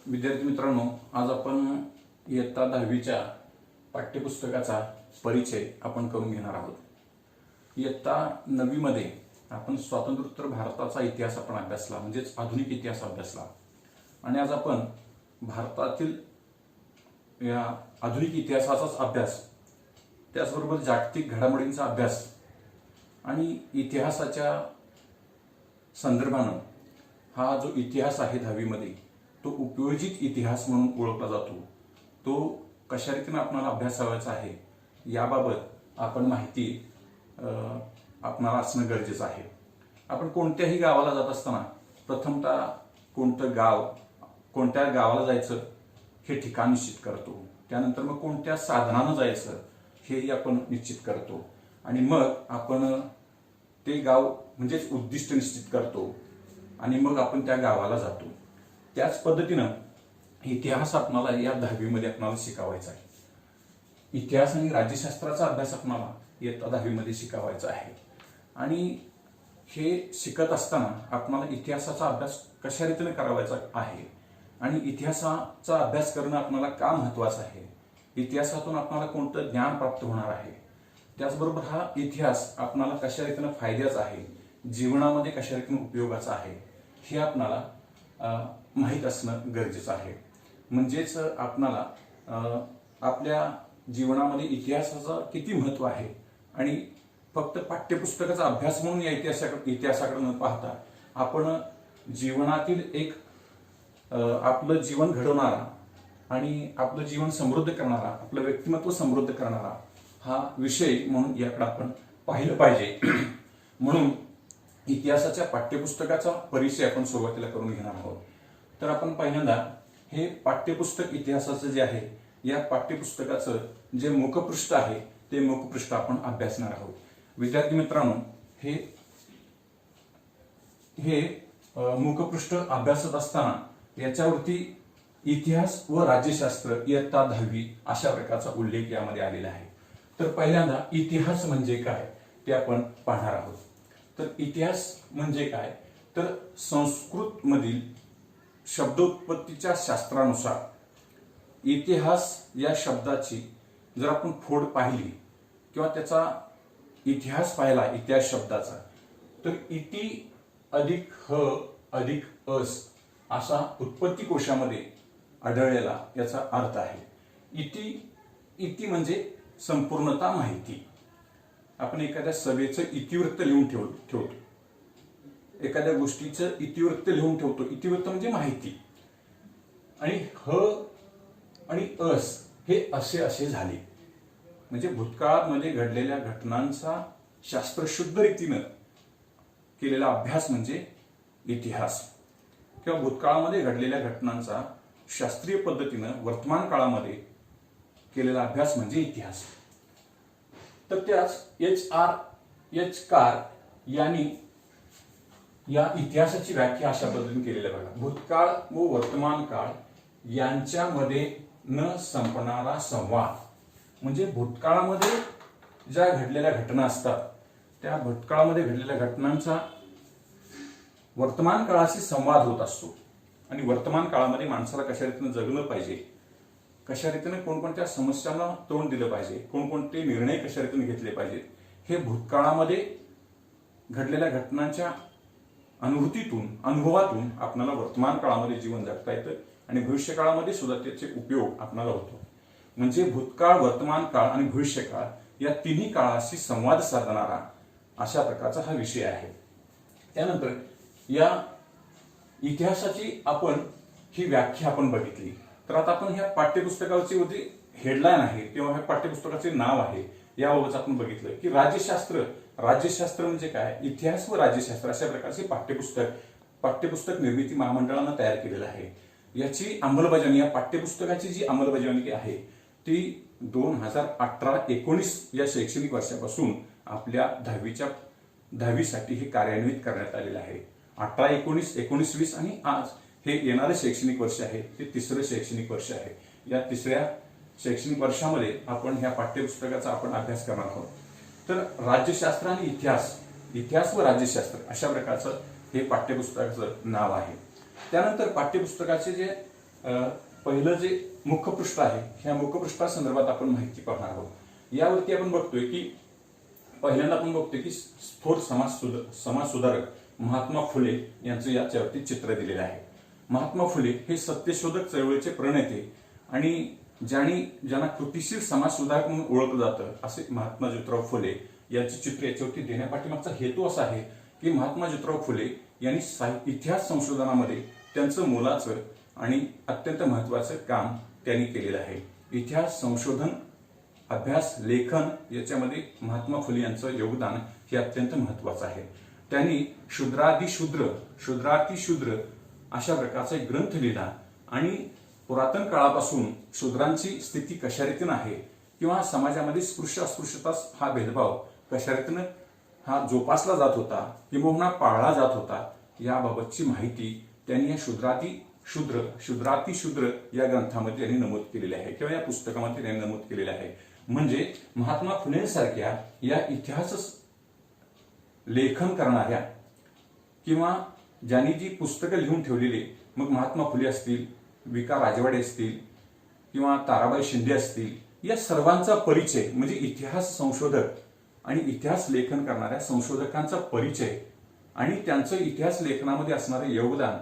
विद्यार्थी मित्रांनो, आज आपण इयत्ता 10वीच्या पाठ्यपुस्तकाचा परिचय आपण करून घेणार आहोत. इयत्ता 9वी मध्ये आपण स्वातंत्र्योत्तर भारताचा इतिहास आपण अभ्यासला, म्हणजेच आधुनिक इतिहास अभ्यासला. आणि आज आपण भारतातील या आधुनिक इतिहासाचाच अभ्यास, त्याचबरोबर जागतिक घडामोडींचा अभ्यास आणि इतिहासाच्या संदर्भानं हा जो इतिहास आहे 10वी मध्ये तो उपयोजित इतिहास म्हणून ओळखला जातो. तो कशा रीतीने आपल्याला अभ्यासावायचा आहे याबाबत आपण माहिती आपणाला असणं गरजेचं आहे. आपण कोणत्याही गावाला जात असताना प्रथमतः कोणतं गाव, कोणत्या गावाला जायचं हे ठिकाण निश्चित करतो. त्यानंतर मग कोणत्या साधनानं जायचं हेही आपण निश्चित करतो. आणि मग आपण ते गाव म्हणजेच उद्दिष्ट निश्चित करतो आणि मग आपण त्या गावाला जातो. त्याच पद्धतीनं इतिहास आपणाला या 10वी मध्ये आपणाला शिकवायचा आहे. इतिहास आणि राज्यशास्त्राचा अभ्यास आपणाला इयत्ता 10वी मध्ये शिकवायचा आहे. आणि हे शिकत असताना आपणाला इतिहासाचा अभ्यास कशा रीतीने करावायचा आहे आणि इतिहासाचा अभ्यास करणं आपल्याला का महत्वाचं आहे, इतिहासातून आपल्याला कोणतं ज्ञान प्राप्त होणार आहे, त्याचबरोबर हा इतिहास आपल्याला कशा रीतीने फायद्याचा आहे, जीवनामध्ये कशा रीतीने उपयोगाचा आहे हे आपल्याला माहीत असणं गरजेचं आहे. म्हणजेच आपल्याला आपल्या जीवनामध्ये इतिहासाचं किती महत्व आहे आणि फक्त पाठ्यपुस्तकाचा अभ्यास म्हणून या इतिहासाकडे न पाहता आपण जीवनातील एक आपलं जीवन घडवणारा आणि आपलं जीवन समृद्ध करणारा, आपलं व्यक्तिमत्व समृद्ध करणारा हा विषय म्हणून याकडे आपण पाहिलं पाहिजे. म्हणून इतिहासाच्या पाठ्यपुस्तकाचा परिचय आपण सुरुवातीला करून घेणार आहोत. तर आपण पहिल्यांदा हे पाठ्यपुस्तक इतिहासाचं जे आहे या पाठ्यपुस्तकाचं जे मुखपृष्ठ आहे ते मुखपृष्ठ आपण अभ्यासणार आहोत. विद्यार्थी मित्रांनो, हे मुखपृष्ठ अभ्यासत असताना याच्यावरती इतिहास व राज्यशास्त्र इयत्ता 10वी अशा प्रकारचा उल्लेख यामध्ये आलेला आहे. तर पहिल्यांदा इतिहास म्हणजे काय ते आपण पाहणार आहोत. तर इतिहास म्हणजे काय, तर संस्कृत मधील शब्दोत्पत्तीच्या शास्त्रानुसार इतिहास या शब्दाची जर आपण फोड पाहिली किंवा त्याचा इतिहास पाहिला इतिहास शब्दाचा, तर इति अधिक ह अधिक अस असा उत्पत्ती कोशामध्ये आढळलेला याचा अर्थ आहे. इति म्हणजे संपूर्णता, माहिती. आपण एखाद्या सभेचं इतिवृत्त लिहून ठेवतो, एखाद्या गोष्टीचं इतिवृत्त लिहून ठेवतो. इतिवृत्त म्हणजे माहिती. आणि ह आणि अस हे असे झाले म्हणजे भूतकाळामध्ये घडलेल्या घटनांचा शास्त्रशुद्ध रीतीनं केलेला अभ्यास म्हणजे इतिहास. किंवा भूतकाळामध्ये घडलेल्या घटनांचा शास्त्रीय पद्धतीनं वर्तमान काळामध्ये केलेला अभ्यास म्हणजे इतिहास. तर त्याच एच कार यांनी या इतिहासाची व्याख्या अशा पद्धतीने केलेल्या बघा. भूतकाळ व वर्तमान काळ यांच्यामध्ये न संपणारा संवाद. म्हणजे भूतकाळामध्ये ज्या घडलेल्या घटना असतात त्या भूतकाळामध्ये घडलेल्या घटनांचा वर्तमान काळाशी संवाद होत असतो. आणि वर्तमान काळामध्ये माणसाला कशा रीतीने जगलं पाहिजे, कशा रीतीने कोणकोणत्या समस्यांना तोंड दिलं पाहिजे, कोणकोणते निर्णय कशा रीतीने घेतले पाहिजेत हे भूतकाळामध्ये घडलेल्या घटनांच्या अनुभवातून आपल्याला वर्तमान काळामध्ये जीवन जगता येतं आणि भविष्य काळामध्ये सुद्धा त्याचे उपयोग आपल्याला होतो. म्हणजे भूतकाळ, वर्तमान काळ आणि भविष्य काळ या तिन्ही काळाशी संवाद साधणारा अशा प्रकारचा हा विषय आहे. त्यानंतर या इतिहासाची आपण ही व्याख्या आपण बघितली. तर आता आपण ह्या पाठ्यपुस्तकाची जी हेडलाईन आहे किंवा ह्या पाठ्यपुस्तकाचे नाव आहे याबाबत आपण बघितलं की राज्यशास्त्र म्हणजे काय, इतिहास व राज्यशास्त्र अशा प्रकारचे पाठ्यपुस्तक निर्मिती महामंडळानं तयार केलेलं आहे. याची अंमलबजावणी, या पाठ्यपुस्तकाची जी अंमलबजावणी आहे ती 2018-19 या शैक्षणिक वर्षापासून आपल्या 10वीसाठी हे कार्यान्वित करण्यात आलेलं आहे. 18-19, 19-20 आणि आज हे येणारे शैक्षणिक वर्ष आहे ते तिसरं शैक्षणिक वर्ष आहे. या तिसऱ्या शैक्षणिक वर्षामध्ये आपण ह्या पाठ्यपुस्तकाचा आपण अभ्यास करणार आहोत. तर राज्यशास्त्र आणि इतिहास व राज्यशास्त्र अशा प्रकारचं हे पाठ्यपुस्तकाचं नाव आहे. त्यानंतर पाठ्यपुस्तकाचे जे पहिलं जे मुखपृष्ठ आहे ह्या मुखपृष्ठासंदर्भात आपण माहिती पाहणार आहोत। यावरती आपण बघतोय की पहिल्यांदा आपण बघतोय की थोर समाज सुधारक महात्मा फुले यांचं याच्यावरती चित्र दिलेलं आहे। महात्मा फुले हे सत्यशोधक चळवळीचे प्रणेते आणि ज्यांना कृतिशील समाज सुधारक म्हणून ओळखलं जातं असे महात्मा ज्योतिराव फुले यांचे चित्र याच्यावरती देण्यापाठीमागचा हेतू असा आहे की महात्मा ज्योतिराव फुले यांनी इतिहास संशोधनामध्ये त्यांचं मोलाचं आणि अत्यंत महत्वाचं काम त्यांनी केलेलं आहे। इतिहास संशोधन, अभ्यास, लेखन याच्यामध्ये महात्मा फुले यांचं योगदान हे अत्यंत महत्वाचं आहे। त्यांनी शूद्रातिशूद्र अशा प्रकारचा एक ग्रंथ लिहिला आणि पुरातन काळापासून शूद्रांची स्थिती कशा रीतीनं आहे किंवा समाजामध्ये स्पृश्य अस्पृश्यता हा भेदभाव कशा रीतीनं हा जोपासला जात होता किंवा पाळला जात होता याबाबतची माहिती त्यांनी या शूद्रातिशूद्र या ग्रंथामध्ये त्यांनी नमूद केलेली आहे किंवा या पुस्तकामध्ये त्यांनी नमूद केलेले आहे। म्हणजे महात्मा फुलेंसारख्या या इतिहास लेखन करणाऱ्या किंवा ज्यांनी जी पुस्तकं लिहून ठेवलेली, मग महात्मा फुले असतील, विका राजवाडे असतील किंवा ताराबाई शिंदे असतील, या सर्वांचा परिचय म्हणजे इतिहास संशोधक आणि इतिहास लेखन करणाऱ्या संशोधकांचा परिचय आणि त्यांचं इतिहास लेखनामध्ये असणारे योगदान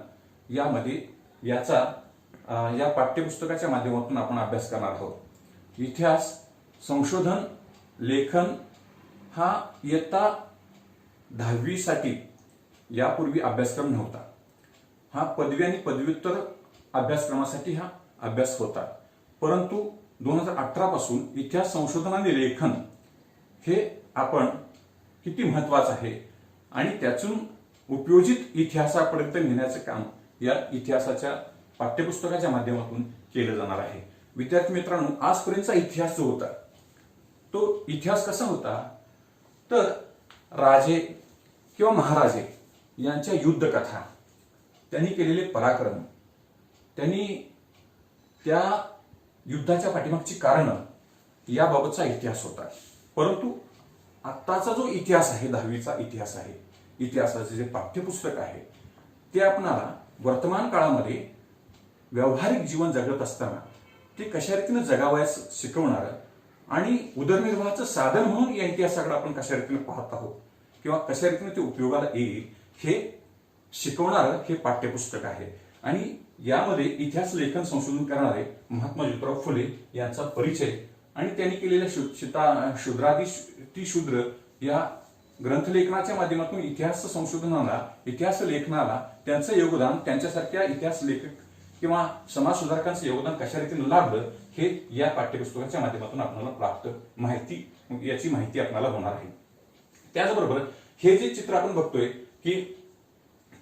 यामध्ये या पाठ्यपुस्तकाच्या माध्यमातून आपण अभ्यास करणार आहोत। इतिहास संशोधन लेखन हा इयत्ता 10वी साठी यापूर्वी अभ्यासक्रम नव्हता। हा पदवी आणि पदव्युत्तर अभ्यासक्रमासाठी हा अभ्यास होता, परंतु 2018 पासून इतिहास संशोधन आणि लेखन हे आपण किती महत्वाचं आहे आणि त्यातून उपयोजित इतिहासापर्यंत नेण्याचं काम या इतिहासाच्या पाठ्यपुस्तकाच्या माध्यमातून केलं जाणार आहे। विद्यार्थी मित्रांनो, आजपर्यंतचा इतिहास जो होता तो इतिहास कसा होता तर राजे किंवा महाराजे यांच्या युद्ध कथा, त्यांनी केलेले पराक्रम, त्यांनी त्या युद्धाच्या पाठीमागची कारणं याबाबतचा इतिहास होता। परंतु आत्ताचा जो इतिहास आहे 10वीचा इतिहास आहे, इतिहासाचे जे पाठ्यपुस्तक आहे ते आपणाला वर्तमान काळामध्ये व्यावहारिक जीवन जगत असताना ते कशा रीतीने जगावयास शिकवणार आणि उदरनिर्वाहाचं साधन म्हणून या इतिहासाकडे आपण कशा रीतीने पाहत आहोत किंवा कशा रीतीने ते उपयोगाला येईल हे शिकवणारं हे पाठ्यपुस्तक आहे। आणि यामध्ये इतिहास लेखन संशोधन करणारे महात्मा ज्योतिराव फुले यांचा परिचय आणि त्यांनी केलेल्या शूद्रातिशूद्र या ग्रंथलेखनाच्या माध्यमातून इतिहास संशोधनाला, इतिहास लेखनाला त्यांचं योगदान, त्यांच्यासारख्या इतिहास लेखक किंवा समाज सुधारकांचं योगदान कशा रीतीने लाभलं हे या पाठ्यपुस्तकाच्या माध्यमातून आपल्याला याची माहिती आपल्याला होणार आहे। त्याचबरोबर हे जे चित्र आपण बघतोय की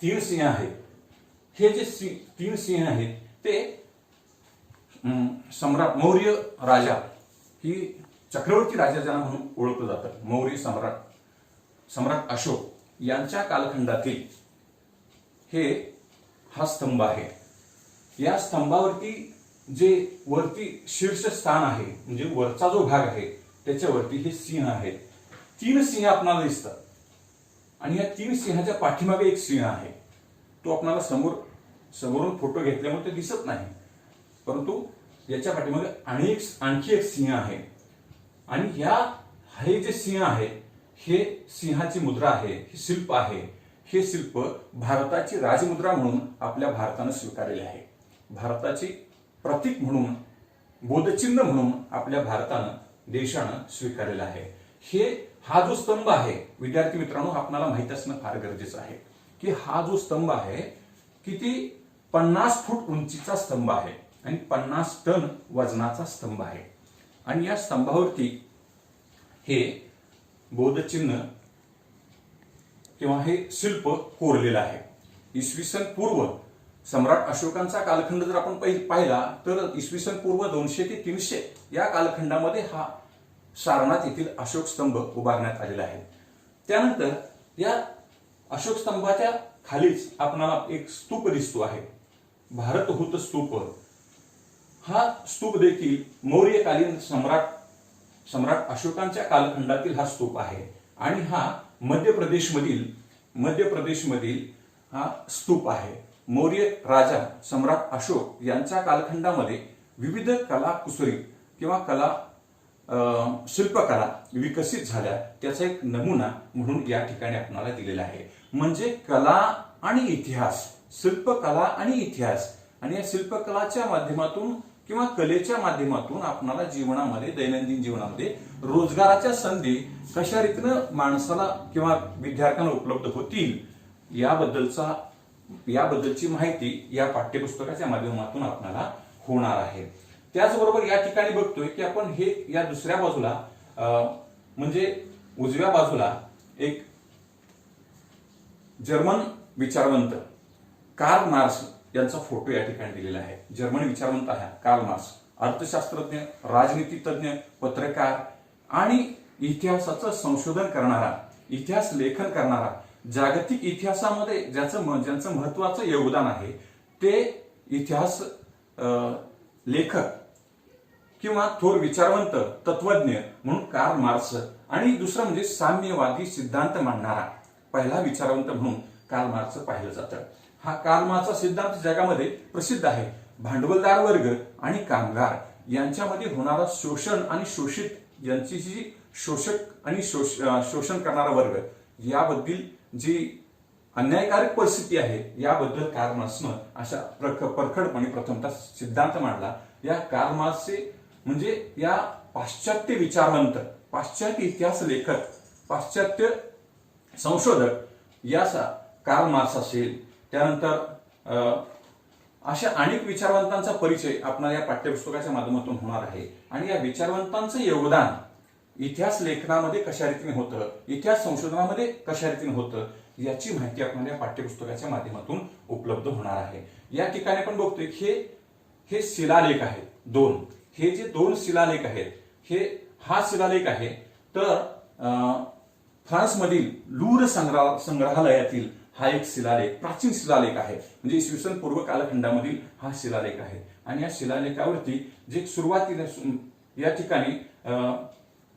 3 सिंह आहेत, हे जे 3 सिंह आहेत ते सम्राट मौर्य राजा ही चक्रवर्ती राजा ज्यांना म्हणून ओळखलं जातं, मौर्य सम्राट अशोक यांच्या कालखंडातील हा स्तंभ आहे। या स्तंभावरती जे वरती शीर्षस्थान आहे म्हणजे वरचा जो भाग आहे त्याच्यावरती हे सिंह आहेत। 3 सिंह आपल्याला दिसतात आणि या 3 सिंहाच्या पाठीमागे एक सिंह आहे, तो आपल्याला समोरून फोटो घेतल्यामुळे ते दिसत नाही, परंतु याच्या पाठीमागे आणखी एक सिंह आहे आणि हे जे सिंह आहे हे सिंहाची मुद्रा आहे, हे शिल्प आहे। हे शिल्प भारताची राजमुद्रा म्हणून आपल्या भारतानं स्वीकारलेले आहे, भारताची प्रतीक म्हणून, बोधचिन्ह म्हणून आपल्या भारतानं, देशानं स्वीकारलेला आहे। हा जो स्तंभ आहे विद्यार्थी मित्रांनो, आपल्याला माहित असणं फार गरजेचं आहे की हा जो स्तंभ आहे किती 50 फूट उंचीचा स्तंभ आहे आणि 50 टन वजनाचा स्तंभ आहे आणि या स्तंभावरती हे बोधचिन्ह किंवा हे शिल्प कोरलेलं आहे। इसवी सन पूर्व सम्राट अशोकांचा कालखंड जर आपण पाहिला तर इसवी सन पूर्व 200 ते 300 या कालखंडामध्ये हा सारनाथ येथील अशोक स्तंभ उभारण्यात आलेला आहे। त्यानंतर या अशोक स्तंभाच्या खालीच आपल्याला एक स्तूप दिसतो आहे, भारतहूत स्तूप। हा स्तूप देखील मौर्यकालीन सम्राट अशोकांच्या कालखंडातील हा स्तूप आहे आणि हा मध्य प्रदेशमधील हा स्तूप आहे। मौर्य राजा सम्राट अशोक यांच्या कालखंडामध्ये विविध कला कुसरी किंवा शिल्पकला विकसित झाल्या त्याचा एक नमुना म्हणून या ठिकाणी आपल्याला दिलेला आहे. म्हणजे कला आणि इतिहास, शिल्पकला आणि इतिहास, आणि या शिल्पकलाच्या माध्यमातून किंवा कलेच्या माध्यमातून आपल्याला जीवनामध्ये, दैनंदिन जीवनामध्ये रोजगाराच्या संधी कशा रीतीनं माणसाला किंवा विद्यार्थ्यांना उपलब्ध होतील याबद्दलची माहिती या पाठ्यपुस्तकाच्या माध्यमातून आपल्याला होणार आहे. त्याचबरोबर या ठिकाणी बघतोय की आपण हे या दुसऱ्या बाजूला म्हणजे उजव्या बाजूला एक जर्मन विचारवंत कार्ल मार्क्स यांचा फोटो या ठिकाणी दिलेला आहे. जर्मन विचारवंत आहे कार्ल मार्क्स, अर्थशास्त्रज्ञ, राजनीतिज्ञ, पत्रकार आणि इतिहासाचं संशोधन करणारा, इतिहास लेखन करणारा, जागतिक इतिहासामध्ये ज्यांचं महत्वाचं योगदान आहे ते इतिहास लेखक किंवा थोर विचारवंत, तत्वज्ञ म्हणून कार्ल मार्क्स. आणि दुसरं म्हणजे साम्यवादी सिद्धांत मांडणारा पहिला विचारवंत म्हणून कार्ल मार्क्स पाहिलं जातं. हा कार्ल मार्क्सचा सिद्धांत जगामध्ये प्रसिद्ध आहे. भांडवलदार वर्ग आणि कामगार यांच्यामध्ये होणारा शोषण आणि शोषित यांची जी शोषक आणि शोषण करणारा वर्ग याबद्दल जी अन्यायकारक परिस्थिती आहे याबद्दल कार्ल मार्क्सनं अशा परखडपणे प्रथमतः सिद्धांत मांडला. या कार्ल मार्क्सचे म्हणजे या पाश्चात्य विचारवंत, पाश्चात्य इतिहास लेखक, पाश्चात्य संशोधक या कार्ल मार्क्स असेल. त्यानंतर अशा अनेक विचारवंतांचा परिचय आपल्याला या पाठ्यपुस्तकाच्या माध्यमातून होणार आहे. आणि या विचारवंतांचं योगदान इतिहास लेखनामध्ये कशा रीतीने होतं, इतिहास संशोधनामध्ये कशा रीतीने होतं याची माहिती आपल्याला या पाठ्यपुस्तकाच्या माध्यमातून उपलब्ध होणार आहे. या ठिकाणी आपण बघतोय की हे शिलालेख आहेत दोन. हे जे दोन शिलालेख आहेत हा शिलालेख आहे तर फ्रान्समधील लूर संग्रहालयातील हा एक शिलालेख, प्राचीन शिलालेख आहे. म्हणजे इसवी सन पूर्व कालखंडामधील हा शिलालेख आहे. आणि या शिलालेखावरती जे सुरुवातीला या ठिकाणी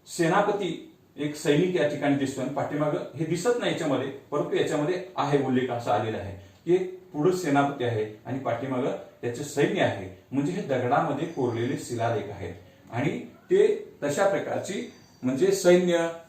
सेनापती एक सैनिक या ठिकाणी दिसतो आणि पाठीमागं हे दिसत नाही याच्यामध्ये, परंतु याच्यामध्ये आहे उल्लेख असा आलेला आहे की पुढे सेनापती आहे आणि पाठीमागं त्याचे सैन्य आहे. म्हणजे हे दगडामध्ये कोरलेले शिलालेख आहेत. आणि ते तशा प्रकारची म्हणजे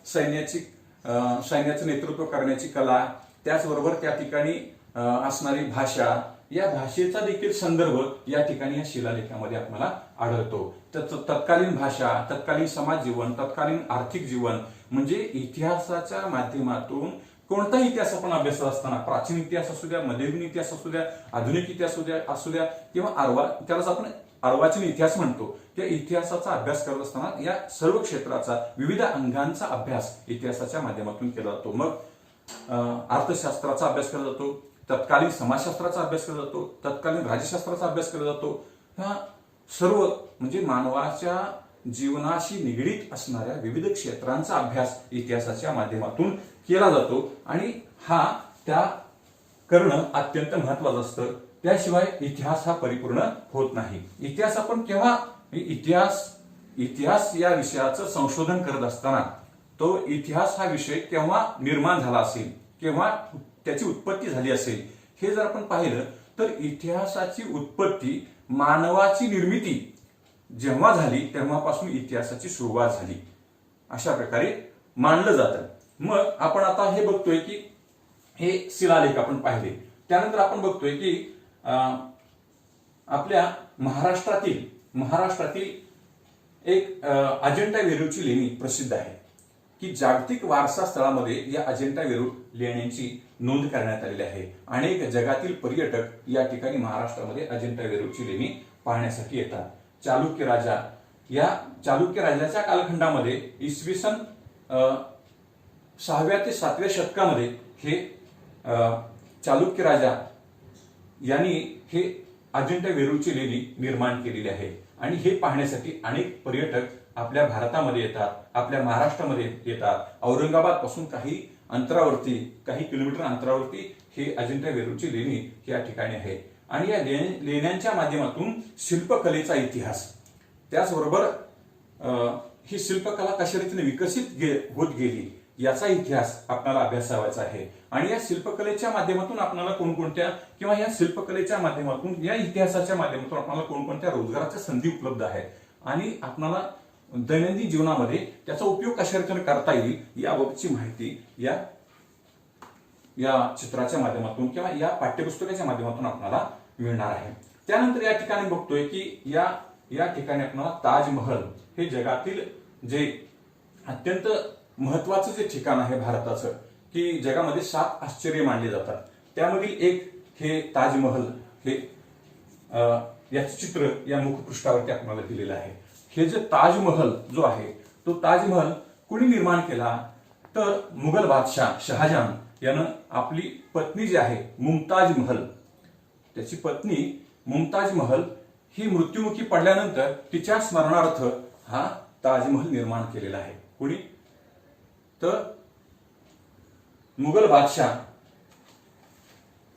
सैन्याचं नेतृत्व करण्याची कला, त्याचबरोबर त्या ठिकाणी असणारी भाषा, या भाषेचा देखील संदर्भ या ठिकाणी या शिलालेखामध्ये आपल्याला आढळतो. तत्कालीन भाषा, तत्कालीन समाज जीवन, तत्कालीन आर्थिक जीवन, म्हणजे इतिहासाच्या माध्यमातून कोणताही इतिहास आपण अभ्यासत असताना, प्राचीन इतिहास असू द्या, मध्ययुगीन इतिहास असू द्या, आधुनिक इतिहास असू द्या किंवा त्यालाच आपण अर्वाचीन इतिहास म्हणतो, त्या इतिहासाचा अभ्यास करत असताना या सर्व क्षेत्राचा, विविध अंगांचा अभ्यास इतिहासाच्या माध्यमातून केला जातो. मग अर्थशास्त्राचा अभ्यास केला जातो, तत्कालीन समाजशास्त्राचा अभ्यास केला जातो, तत्कालीन राज्यशास्त्राचा अभ्यास केला जातो. ह्या सर्व म्हणजे मानवाच्या जीवनाशी निगडीत असणाऱ्या विविध क्षेत्रांचा अभ्यास इतिहासाच्या माध्यमातून केला जातो. आणि हा त्या करणं अत्यंत महत्वाचं असतं. त्याशिवाय इतिहास हा परिपूर्ण होत नाही. इतिहास आपण केव्हा इतिहास या विषयाचं संशोधन करत असताना तो इतिहास हा विषय केव्हा निर्माण झाला असेल, केव्हा त्याची उत्पत्ती झाली असेल, हे जर आपण पाहिलं तर इतिहासाची उत्पत्ती, मानवाची निर्मिती जेव्हा झाली तेव्हापासून इतिहासाची सुरुवात झाली अशा प्रकारे मानलं जातं. मग आपण आता हे बघतोय की हे शिलालेख आपण पाहिले. त्यानंतर आपण बघतोय की आपल्या महाराष्ट्रातील एक अजिंठा वेरूळची लेणी प्रसिद्ध आहे की जागतिक वारसा स्थळामध्ये या अजिंठा वेरूळ लेण्यांची नोंद करण्यात आलेली आहे. अनेक जगातील पर्यटक या ठिकाणी महाराष्ट्रामध्ये अजिंठा वेरूळची लेणी पाहण्यासाठी येतात. चालुक्य राजाच्या कालखंडामध्ये इसवी सन 6व्या ते 7व्या शतकामध्ये हे चालुक्य राजा यांनी हे अजिंठा वेरूळची लेणी निर्माण केलेली आहे. आणि हे पाहण्यासाठी अनेक पर्यटक आपल्या भारतामध्ये येतात, आपल्या महाराष्ट्रामध्ये येतात. औरंगाबाद पासून काही किलोमीटर अंतरावरती हे अजिंठा वेरूळची लेणी या ठिकाणी आहे. आणि या लेण्यांच्या माध्यमातून शिल्पकलेचा इतिहास, त्याचबरोबर ही शिल्पकला कशा रीतीने विकसित होत गेली याचा इतिहास आपल्याला अभ्यासावायचा आहे. आणि या शिल्पकलेच्या माध्यमातून आपल्याला कोणकोणत्या किंवा या शिल्पकलेच्या माध्यमातून या इतिहासाच्या माध्यमातून आपल्याला कोणकोणत्या रोजगाराच्या संधी उपलब्ध आहेत आणि आपल्याला दैनंदिन जीवनामध्ये त्याचा उपयोग कशा रीतीने करता येईल याबाबतची माहिती या चित्राच्या माध्यमातून किंवा या पाठ्यपुस्तकाच्या माध्यमातून आपल्याला मिळणार आहे. त्यानंतर या ठिकाणी बघतोय की या ठिकाणी आपल्याला ताजमहल हे जगातील जे अत्यंत महत्वाचं जे ठिकाण आहे भारताचं, की जगामध्ये 7 आश्चर्य मानले जातात, त्यामधील एक हे ताजमहल हे याचं चित्र या मुखपृष्ठावरती आपल्याला दिलेलं आहे. हे जे ताजमहल जो आहे तो ताजमहल कोणी निर्माण केला तर मुघल बादशाह शहाजहान यानं आपली पत्नी जी आहे मुमताज महल, त्याची पत्नी मुमताज महल ही मृत्युमुखी पडल्यानंतर तिच्या स्मरणार्थ हा ताजमहल निर्माण केलेला आहे. कोणी तर मुघल बादशाह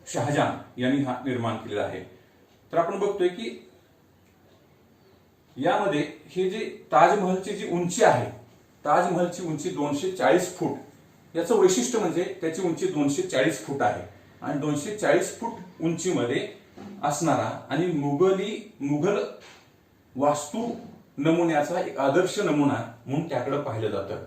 शहाजहान यांनी हा निर्माण केलेला आहे. तर आपण बघतोय की यामध्ये हे जे ताजमहलची जी उंची आहे, ताजमहलची उंची 240 फूट. याचं वैशिष्ट्य म्हणजे त्याची उंची 240 फूट आहे आणि 240 फूट उंचीमध्ये असणारा आणि मुघल वास्तू नमुन्याचा एक आदर्श नमुना म्हणून त्याकडे पाहिलं जातं.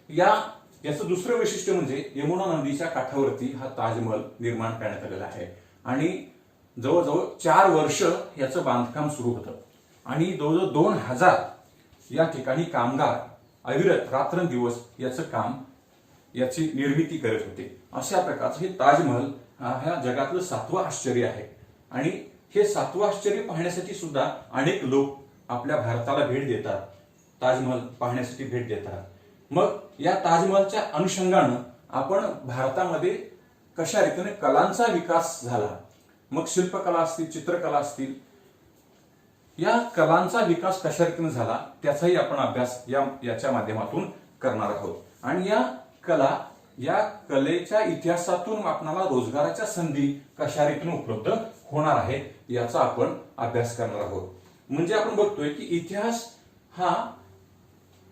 याचं दुसरं वैशिष्ट्य म्हणजे यमुना नदीच्या काठावरती हा ताजमहल निर्माण करण्यात आलेला आहे आणि जवळजवळ 4 वर्ष याचं बांधकाम सुरू होतं आणि जवळजवळ 2000 या ठिकाणी कामगार अविरत रात्रंदिवस याची निर्मिती करत होते. अशा प्रकारचं हे ताजमहल हा जगातलं 7वं आश्चर्य आहे आणि हे 7वं आश्चर्य पाहण्यासाठी सुद्धा अनेक लोक आपल्या भारताला भेट देतात, ताजमहल पाहण्यासाठी भेट देतात. मग या ताजमहलच्या अनुषंगानं आपण भारतामध्ये कशा रीतीने कलांचा विकास झाला, मग शिल्पकला असतील, चित्रकला असतील, या कलांचा विकास कशा रीतीने झाला त्याचाही आपण अभ्यास याच्या माध्यमातून करणार आहोत. आणि या कलेच्या इतिहासातून आपल्याला रोजगाराच्या संधी कशा रीतीने उपलब्ध होणार आहेत याचा आपण अभ्यास करणार आहोत. म्हणजे आपण बघतोय की इतिहास हा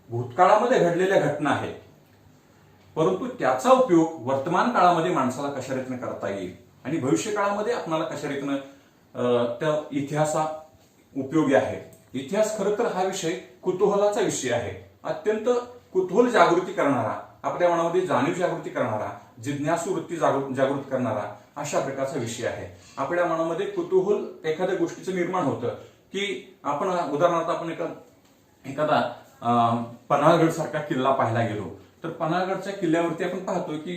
भूतकाळामध्ये घडलेल्या घटना आहेत, परंतु त्याचा उपयोग वर्तमान काळामध्ये माणसाला कशा रीतीने करता येईल आणि भविष्य काळामध्ये आपल्याला कशा रीतीने त्या इतिहासा उपयोगी आहे. इतिहास खरं तर हा विषय कुतूहलाचा विषय आहे, अत्यंत कुतूहल जागृती करणारा, आपल्या मनामध्ये जाणीव जागृती करणारा, जिज्ञासू वृत्ती जागृत करणारा अशा प्रकारचा विषय आहे. आपल्या मनामध्ये कुतूहल एखाद्या गोष्टीचं निर्माण होतं की आपण उदाहरणार्थ आपण एखादा पन्हाळगड सारखा किल्ला पाहायला गेलो तर पन्हाळगडच्या किल्ल्यावरती आपण पाहतो की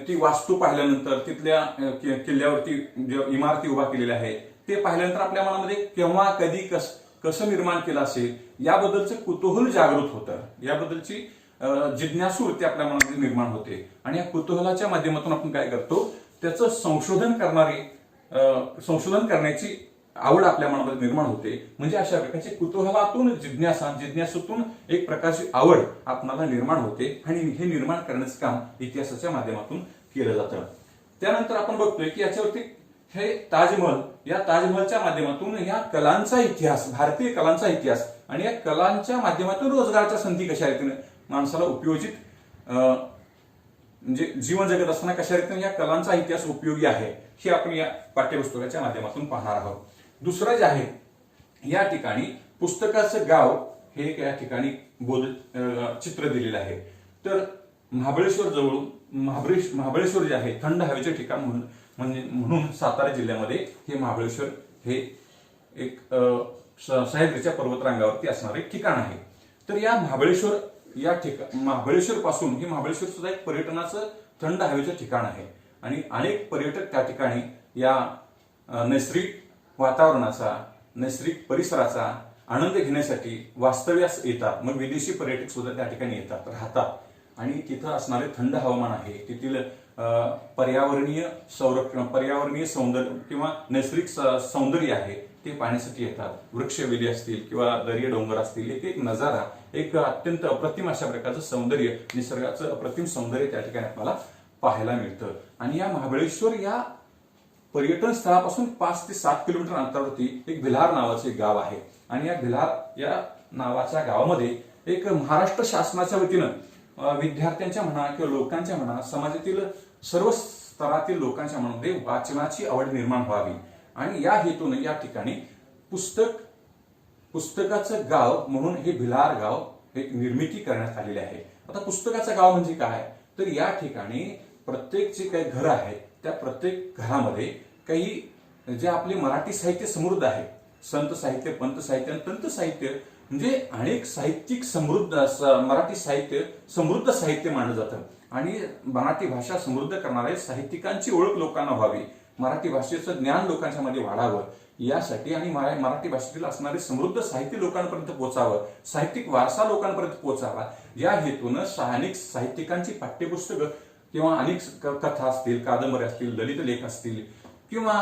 ती वास्तू पाहिल्यानंतर तिथल्या किल्ल्यावरती ज्या इमारती उभा केलेल्या आहेत ते पाहिल्यानंतर आपल्या मनामध्ये केव्हा कधी कसं निर्माण केलं असेल याबद्दलचं कुतूहल जागृत होतं, याबद्दलची जिज्ञासू वृत्ती आपल्या मनामध्ये निर्माण होते आणि या कुतूहलाच्या माध्यमातून आपण काय करतो त्याचं संशोधन करण्याची आवड आपल्या मनामध्ये निर्माण होते. म्हणजे अशा प्रकारचे कुतूहलातून जिज्ञासूतून एक प्रकारची आवड आपल्याला निर्माण होते आणि हे निर्माण करण्याचं काम इतिहासाच्या माध्यमातून केलं जातं. त्यानंतर आपण बघतोय की याच्यावरती हे ताजमहल, या ताजमहलच्या माध्यमातून या कलांचा इतिहास, भारतीय कलांचा इतिहास आणि या कलांच्या माध्यमातून रोजगाराच्या संधी कशा रीतीने माणसाला उपयोजित म्हणजे जीवन जगत असताना कशा रीतीने या कलांचा इतिहास उपयोगी आहे हे आपण या पाठ्यपुस्तकाच्या माध्यमातून पाहणार आहोत. दुसरं जे आहे या ठिकाणी पुस्तकाचं गाव हे या ठिकाणी चित्र दिलेलं आहे. तर महाबळेश्वर जवळून महाबळेश्वर जे आहे थंड हवेचे ठिकाण म्हणून सातारा जिल्ह्यामध्ये हे महाबळेश्वर हे एक सह्याद्रीच्या पर्वतरांगावरती असणारे एक ठिकाण आहे. तर या महाबळेश्वर पासून हे महाबळेश्वर सुद्धा एक पर्यटनाचं थंड हवेचं ठिकाण आहे आणि अनेक पर्यटक त्या ठिकाणी या नैसर्गिक वातावरणाचा, नैसर्गिक परिसराचा आनंद घेण्यासाठी वास्तव्यास येतात. मग विदेशी पर्यटक सुद्धा त्या ठिकाणी येतात, राहतात आणि तिथं असणारे थंड हवामान आहे, तेथील पर्यावरणीय सौंदर्य किंवा नैसर्गिक सौंदर्य आहे ते पाहण्यासाठी येतात. वृक्षवेली असतील किंवा दर्या डोंगर असतील, एक नजारा, एक अत्यंत अप्रतिम अशा प्रकारचं सौंदर्य, निसर्गाचं अप्रतिम सौंदर्य त्या ठिकाणी आपल्याला पाहायला मिळतं. आणि या महाबळेश्वर या पर्यटन स्थळापासून 5 ते 7 किलोमीटर अंतरावरती एक भिलार नावाचे गाव आहे आणि या भिलार या नावाच्या गावामध्ये एक महाराष्ट्र शासनाच्या वतीनं विद्यार्थ्यांच्या म्हणा किंवा लोकांच्या म्हणा, समाजातील सर्व स्तरातील लोकांच्या मनामध्ये वाचनाची आवड निर्माण व्हावी आणि या हेतून या ठिकाणी पुस्तकाचं गाव म्हणून हे भिलार गाव एक निर्मिती करण्यात आलेली आहे. आता पुस्तकाचं गाव म्हणजे काय, तर या ठिकाणी प्रत्येक जे काही घर आहेत त्या प्रत्येक घरामध्ये काही जे आपले मराठी साहित्य समृद्ध आहे, संत साहित्य, पंत साहित्य आणि तंत साहित्य, म्हणजे अनेक साहित्यिक समृद्ध मराठी साहित्य समृद्ध साहित्य मानलं जातं आणि मराठी भाषा समृद्ध करणारे साहित्यिकांची ओळख लोकांना व्हावी, मराठी भाषेचं ज्ञान लोकांच्या मध्ये वाढावं यासाठी आणि मराठी भाषेतील असणारे समृद्ध साहित्य लोकांपर्यंत पोहोचावं, साहित्यिक वारसा लोकांपर्यंत पोहोचावा या हेतून अनेक साहित्यिकांची पाठ्यपुस्तकं किंवा अनेक कथा असतील, कादंबऱ्या असतील, ललित लेख असतील किंवा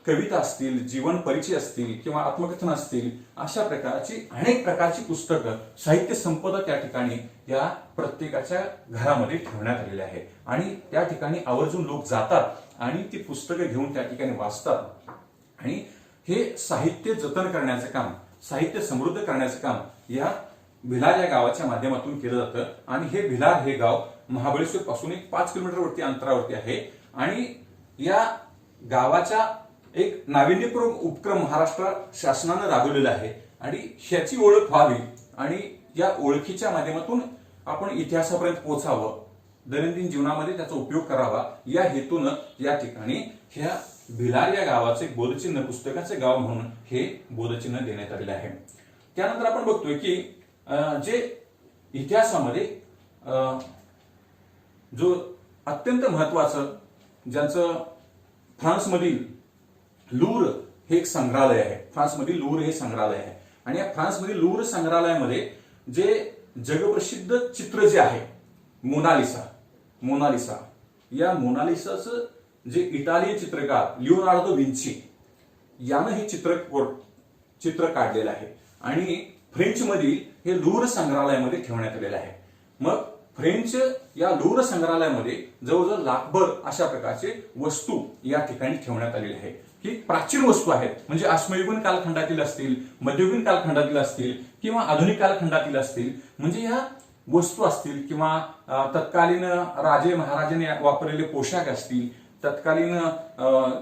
कविता असतील, जीवन परिचय असतील किंवा आत्मकथन असतील, अशा प्रकारची अनेक प्रकारची पुस्तकं, साहित्य संपदा त्या ठिकाणी या प्रत्येकाच्या घरामध्ये ठेवण्यात आलेली आहे आणि त्या ठिकाणी आवर्जून लोक जातात आणि ती पुस्तकं घेऊन त्या ठिकाणी वाचतात आणि हे साहित्य जतन करण्याचं काम, साहित्य समृद्ध करण्याचं काम या भिलार या गावाच्या माध्यमातून केलं जातं आणि हे भिलार हे गाव महाबळेश्वर पासून 5 किलोमीटर अंतरावरती आहे आणि या गावाच्या एक नाविन्यपूर्ण उपक्रम महाराष्ट्र शासनानं राबवलेला आहे आणि ह्याची ओळख व्हावी आणि या ओळखीच्या माध्यमातून आपण इतिहासापर्यंत पोहोचावं, दैनंदिन जीवनामध्ये त्याचा उपयोग करावा या हेतून या ठिकाणी ह्या भिलार या गावाचे बोधचिन्ह, पुस्तकाचे गाव म्हणून हे बोधचिन्ह देण्यात आलेले आहे. त्यानंतर आपण बघतोय की जे इतिहासामध्ये जो अत्यंत महत्वाचं ज्यांचं फ्रान्समधील लूर हे एक संग्रहालय आहे, फ्रान्समधील लूर हे संग्रहालय आहे आणि या फ्रान्समधील लूर संग्रहालयामध्ये जे जगप्रसिद्ध चित्र जे आहे मोनालिसा या मोनालिसाचं जे इटालियन चित्रकार लिओनार्दो विंची यानं हे चित्र काढलेलं आहे आणि फ्रेंच मधील हे लूर संग्रहालयामध्ये ठेवण्यात आलेलं आहे. मग फ्रेंच या लूर संग्रहालयामध्ये जवळजवळ लाखभर अशा प्रकारचे वस्तू या ठिकाणी ठेवण्यात आलेले आहे की प्राचीन वस्तू आहेत, म्हणजे अश्मयुगीन कालखंडातील असतील, मध्ययुगीन कालखंडातील असतील किंवा आधुनिक कालखंडातील असतील, म्हणजे या वस्तू असतील किंवा तत्कालीन राजे महाराजांनी वापरलेले पोशाख असतील, तत्कालीन